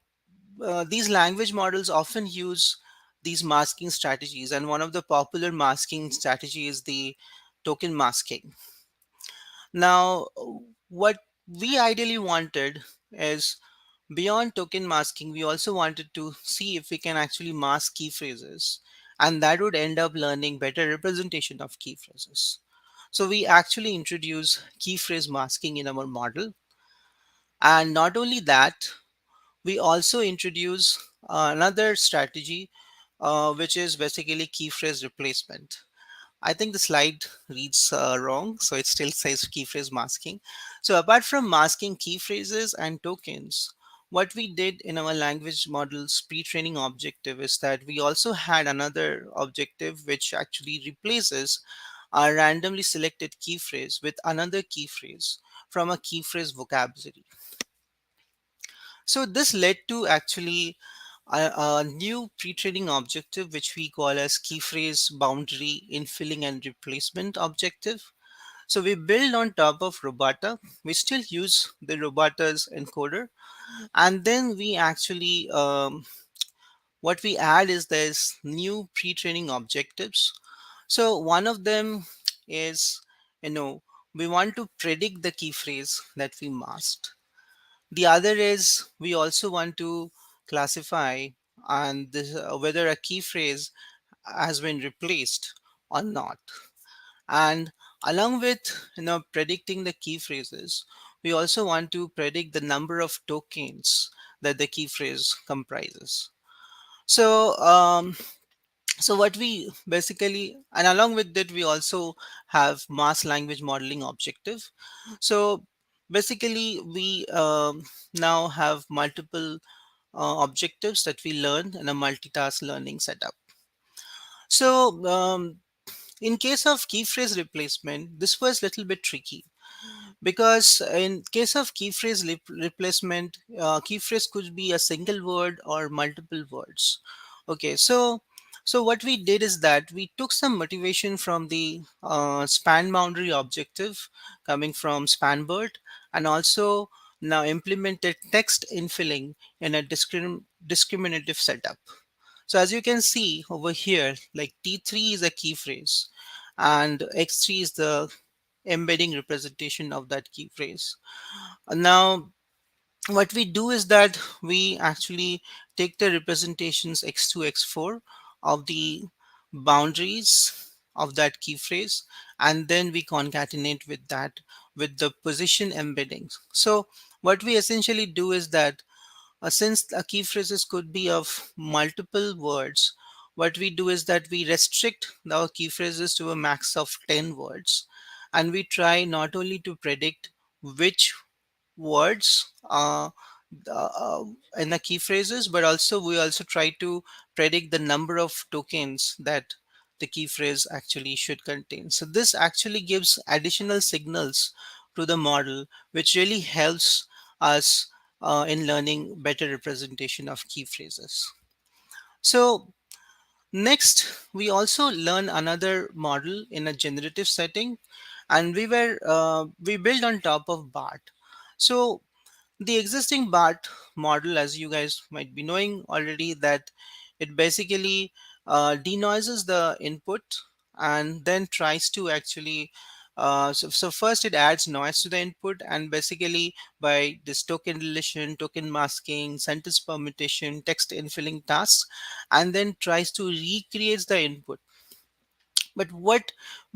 these language models often use these masking strategies, and one of the popular masking strategy is the token masking. Now, what we ideally wanted is, beyond token masking, we also wanted to see if we can actually mask key phrases, and that would end up learning better representation of key phrases. So we actually introduce key phrase masking in our model. And not only that, we also introduce another strategy, which is basically key phrase replacement. I think the slide reads wrong, so it still says key phrase masking. So apart from masking key phrases and tokens, what we did in our language models pre-training objective is that we also had another objective which actually replaces our randomly selected key phrase with another key phrase from a key phrase vocabulary. So this led to actually a new pre-training objective which we call as key phrase boundary infilling and replacement objective. So we build on top of Robata. We still use the Robata's encoder, and then we actually what we add is there's new pre-training objectives. So one of them is, you know, we want to predict the key phrase that we masked. The other is we also want to classify and whether a key phrase has been replaced or not. And along with predicting the key phrases, we also want to predict the number of tokens that the key phrase comprises. So what we basically, and along with that, we also have mass language modeling objective. So basically we now have multiple objectives that we learn in a multitask learning setup. So in case of key phrase replacement, this was a little bit tricky because in case of key phrase replacement, key phrase could be a single word or multiple words. Okay, so what we did is that we took some motivation from the span boundary objective coming from spanbird, and also now implemented text infilling in a discriminative setup. So as you can see over here, like T3 is a key phrase and X3 is the embedding representation of that key phrase. Now, what we do is that we actually take the representations x2, x4 of the boundaries of that key phrase, and then we concatenate with that with the position embeddings. So what we essentially do is that since key phrases could be of multiple words, what we do is that we restrict our key phrases to a max of 10 words, and we try not only to predict which words in the key phrases, but also we also try to predict the number of tokens that the key phrase actually should contain. So this actually gives additional signals to the model, which really helps us in learning better representation of key phrases. So next, we also learn another model in a generative setting, and we build on top of BART. So the existing BART model, as you guys might be knowing already, that it basically denoises the input and then tries to actually so first it adds noise to the input, and basically by this token deletion, token masking, sentence permutation, text infilling tasks, and then tries to recreate the input. But what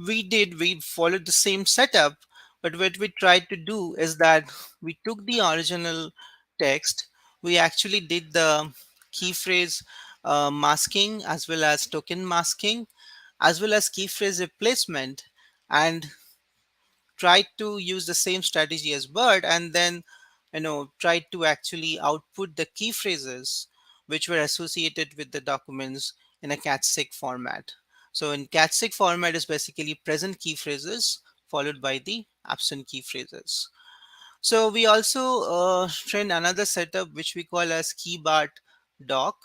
we did, we followed the same setup, but what we tried to do is that we took the original text, we actually did the key phrase masking as well as token masking as well as key phrase replacement, and tried to use the same strategy as bird, and then tried to actually output the key phrases which were associated with the documents in a catsig format. So in catsig format is basically present key phrases followed by the absent key phrases. So we also trained another setup which we call as keybart doc.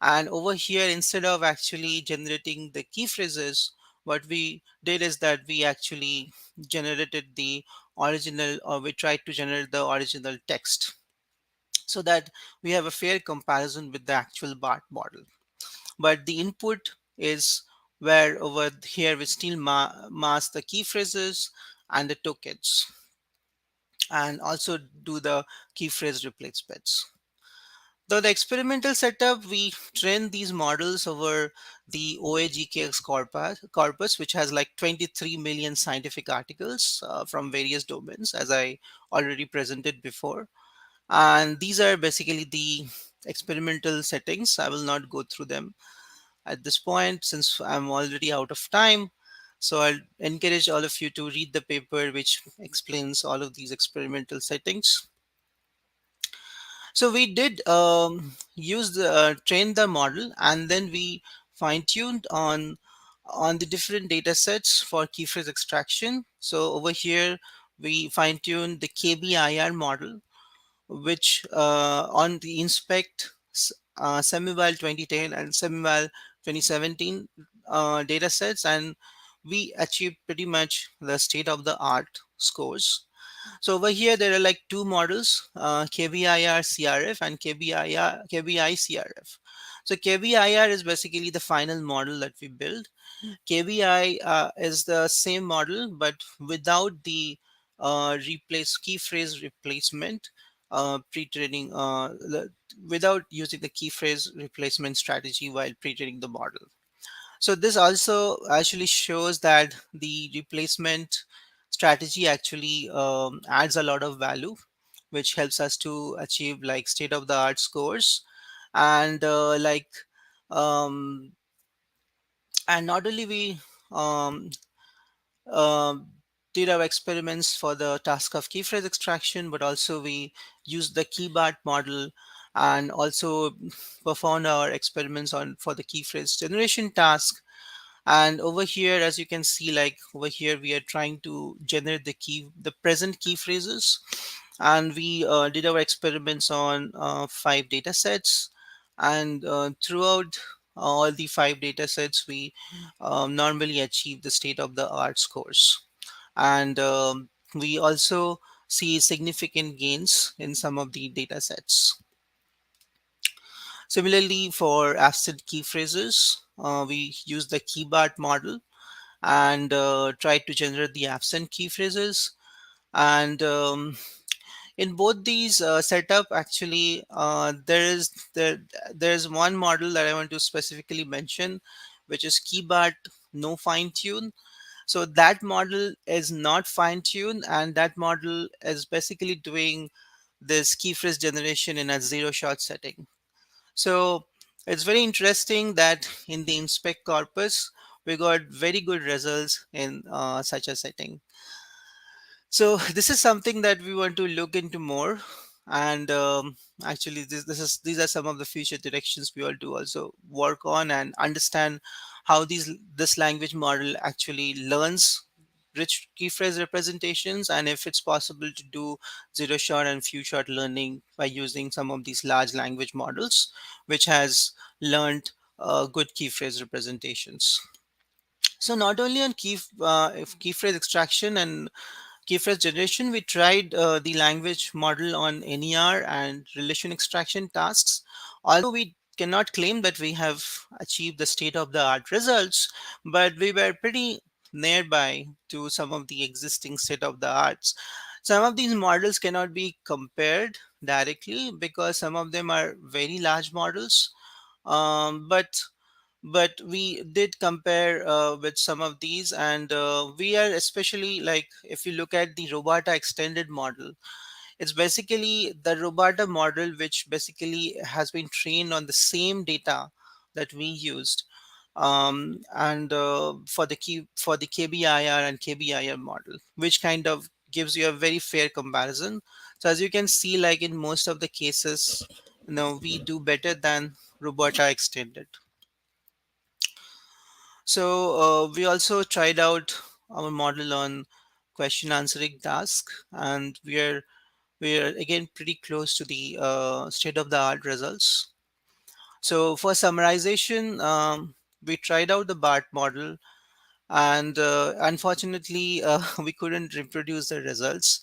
And over here, instead of actually generating the key phrases, what we did is that we actually generated the original, or we tried to generate the original text so that we have a fair comparison with the actual BART model. But the input is where over here we still mask the key phrases and the tokens, and also do the key phrase replacements. Though the experimental setup, we train these models over the OAGKX corpus, which has like 23 million scientific articles from various domains, as I already presented before. And these are basically the experimental settings. I will not go through them at this point since I'm already out of time. So I'll encourage all of you to read the paper which explains all of these experimental settings. So we did use the train the model, and then we fine tuned on the different data sets for key phrase extraction. So over here we fine tuned the KBIR model, which on the inspect semival 2010 and semival 2017 data sets, and we achieved pretty much the state of the art scores. So over here, there are like two models, KBIR CRF and KBI CRF. So KBIR is basically the final model that we build. KBI is the same model, but without the key phrase replacement pre-training, without using the key phrase replacement strategy while pre-training the model. So this also actually shows that the replacement strategy actually adds a lot of value, which helps us to achieve like state of the art scores. And um, and not only we um, um, did our experiments for the task of key phrase extraction, but also we used the keybart model, and also performed our experiments on for the key phrase generation task. And over here, as you can see, like over here we are trying to generate the present key phrases, and we did our experiments on 5 data sets. And throughout all the 5 data sets, we normally achieve the state of the art scores. And we also see significant gains in some of the data sets. Similarly, for absent key phrases, we use the keybart model and try to generate the absent key phrases. And in both these setup, actually, there's one model that I want to specifically mention, which is keybart no fine tune. So that model is not fine tuned, and that model is basically doing this key phrase generation in a zero shot setting. So it's very interesting that in the inspect corpus, we got very good results in such a setting. So this is something that we want to look into more. And actually, these are some of the future directions we want to also work on and understand how this language model actually learns rich key phrase representations, and if it's possible to do zero shot and few shot learning by using some of these large language models, which has learned good key phrase representations. So not only on key phrase extraction and key phrase generation, we tried the language model on NER and relation extraction tasks. Although we cannot claim that we have achieved the state of the art results, but we were pretty nearby to some of the existing state of the arts. Some of these models cannot be compared directly because some of them are very large models. But we did compare with some of these, and we are especially like if you look at the robota extended model, it's basically the robota model which basically has been trained on the same data that we used, and for the KBIR and KBIR model, which kind of gives you a very fair comparison. So as you can see, like in most of the cases, we do better than robota extended. So we also tried out our model on question answering task, and we are again pretty close to the state of the art results. So for summarization, we tried out the BART model, and unfortunately, we couldn't reproduce the results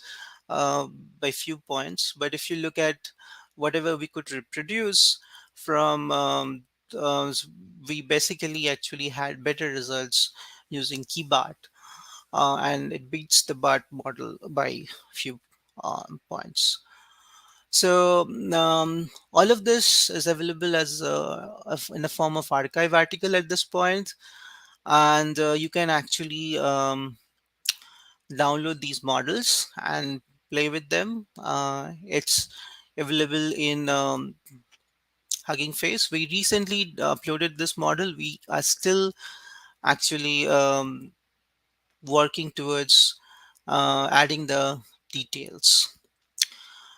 uh, by few points. But if you look at whatever we could reproduce from we basically actually had better results using keybart, and it beats the BART model by few points. So all of this is available as in a form of archive article at this point, and you can actually download these models and play with them. It's available in Hugging Face. We recently uploaded this model. We are still actually working towards adding the details.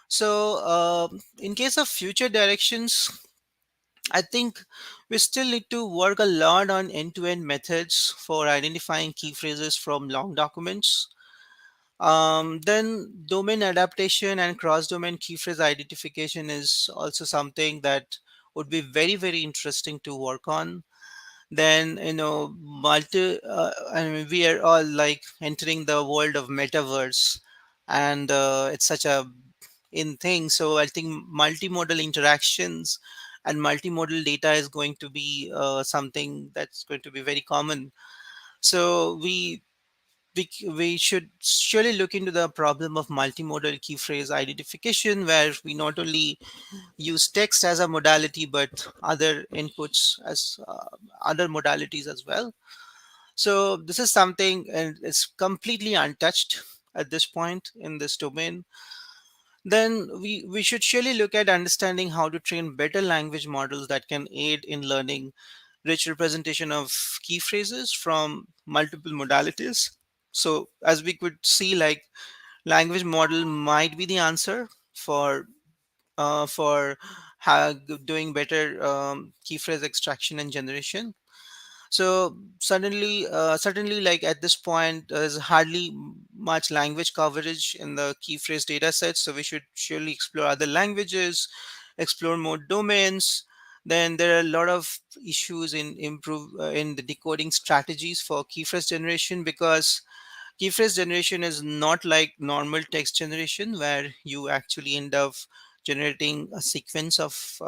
So, in case of future directions, I think we still need to work a lot on end-to-end methods for identifying key phrases from long documents. Then domain adaptation and cross-domain key phrase identification is also something that would be very, very interesting to work on. Then, I mean, we are all like entering the world of metaverse, and it's such a in thing. So I think multimodal interactions and multimodal data is going to be something that's going to be very common. So we should surely look into the problem of multimodal key phrase identification, where we not only use text as a modality but other inputs as other modalities as well. So this is something, and it's completely untouched at this point in this domain. Then we should surely look at understanding how to train better language models that can aid in learning rich representation of key phrases from multiple modalities. So as we could see, like, language model might be the answer for doing better key phrase extraction and generation. So certainly, like at this point, there's hardly much language coverage in the key phrase data set. So we should surely explore other languages, explore more domains. Then there are a lot of issues in the decoding strategies for key phrase generation, because key phrase generation is not like normal text generation where you actually end up generating a sequence of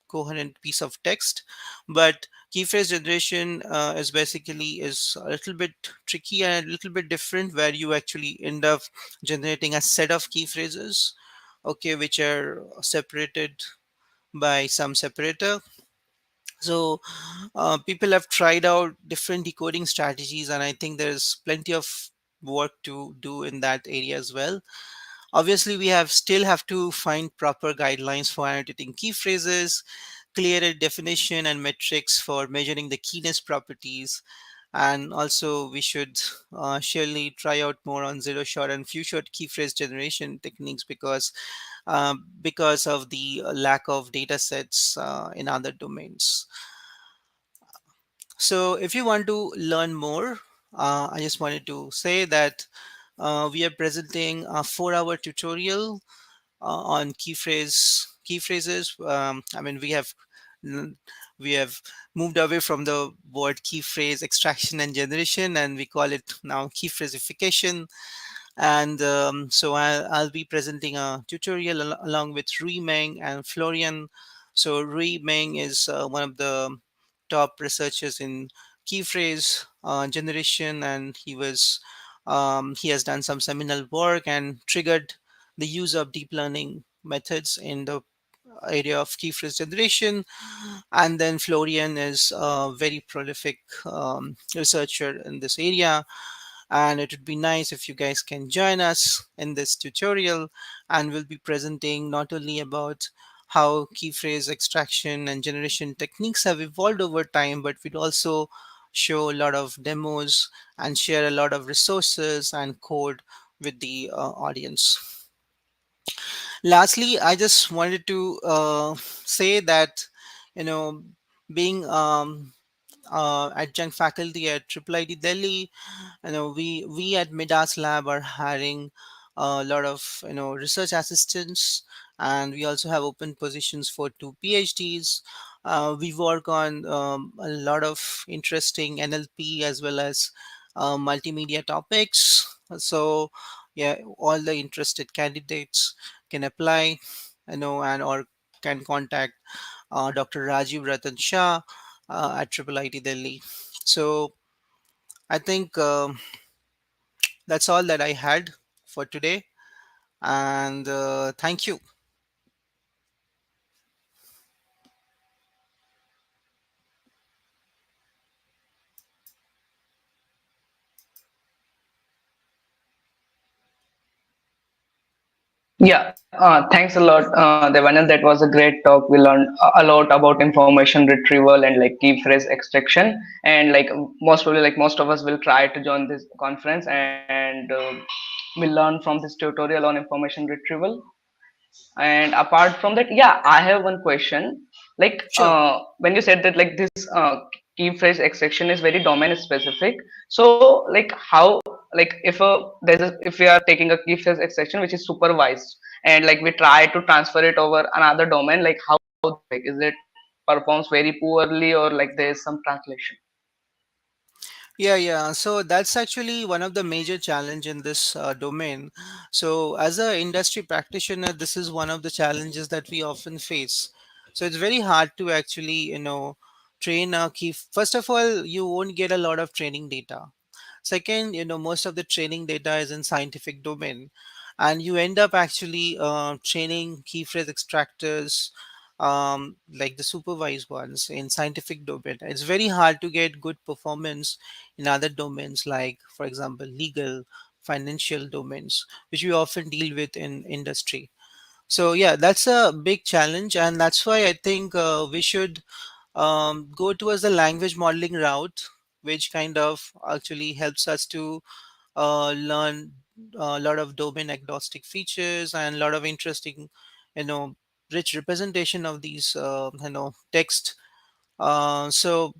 coherent piece of text. But key phrase generation is a little bit tricky and a little bit different, where you actually end up generating a set of key phrases, okay, which are separated by some separator. So people have tried out different decoding strategies, and I think there's plenty of work to do in that area as well. Obviously, we have still have to find proper guidelines for annotating key phrases, clearer definition and metrics for measuring the keyness properties, and also we should surely try out more on zero shot and few shot key phrase generation techniques, because of the lack of data sets in other domains. So, if you want to learn more, I just wanted to say that we are presenting a 4-hour tutorial on key phrases. I mean, n- we have moved away from the word key phrase extraction and generation, and we call it now key phrasification. And so I'll be presenting a tutorial along with Rui Meng and Florian. So Rui Meng is one of the top researchers in key phrase generation, and he has done some seminal work and triggered the use of deep learning methods in the area of key phrase generation. And then Florian is a very prolific researcher in this area, and it would be nice if you guys can join us in this tutorial. And we'll be presenting not only about how key phrase extraction and generation techniques have evolved over time, but we'd also show a lot of demos and share a lot of resources and code with the audience. Lastly, I just wanted to say that, you know, being adjunct faculty at IIIT Delhi, we at Midas Lab are hiring a lot of research assistants, and we also have open positions for 2 PhDs. We work on a lot of interesting NLP as well as multimedia topics. So yeah, all the interested candidates can apply, and or can contact Dr. Rajiv Ratan Shah at IIIT Delhi. So I think that's all that I had for today. And thank you. Yeah, thanks a lot, Devanand. That was a great talk. We learned a lot about information retrieval and like key phrase extraction. And like most probably, like most of us will try to join this conference and we'll learn from this tutorial on information retrieval. And apart from that, yeah, I have one question. Like, Sure. when you said that like this key phrase extraction is very domain specific, so like how, like if we are taking a key phrase extraction which is supervised, and like we try to transfer it over another domain, like how that like is it performs very poorly, or like there is some translation? Yeah, yeah. So that's actually one of the major challenge in this domain. So as a industry practitioner, this is one of the challenges that we often face. So it's very hard to actually, train a key. First of all, you won't get a lot of training data. Second, most of the training data is in scientific domain, and you end up actually training key phrase extractors, like the supervised ones in scientific domain. It's very hard to get good performance in other domains, like for example, legal, financial domains, which we often deal with in industry. So yeah, that's a big challenge, and that's why I think we should go towards the language modeling route, which kind of actually helps us to learn a lot of domain agnostic features and a lot of interesting, you know, rich representation of these, text. So,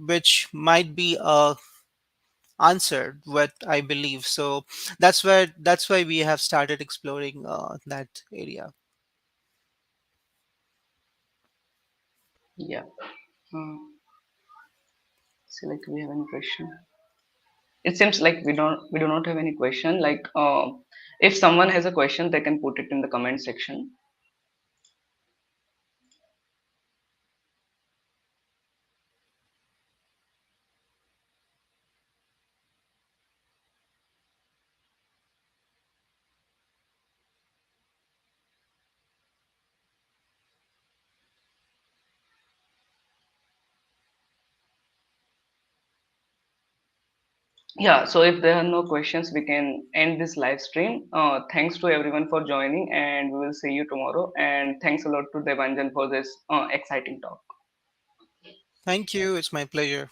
which might be answered what I believe. So that's why we have started exploring that area. Yeah. Hmm. So like we have any question? It seems like we do not have any question. Like, if someone has a question, they can put it in the comment section. Yeah, so if there are no questions, we can end this live stream. Thanks to everyone for joining, and we will see you tomorrow. And thanks a lot to Debanjan for this exciting talk. Thank you. It's my pleasure.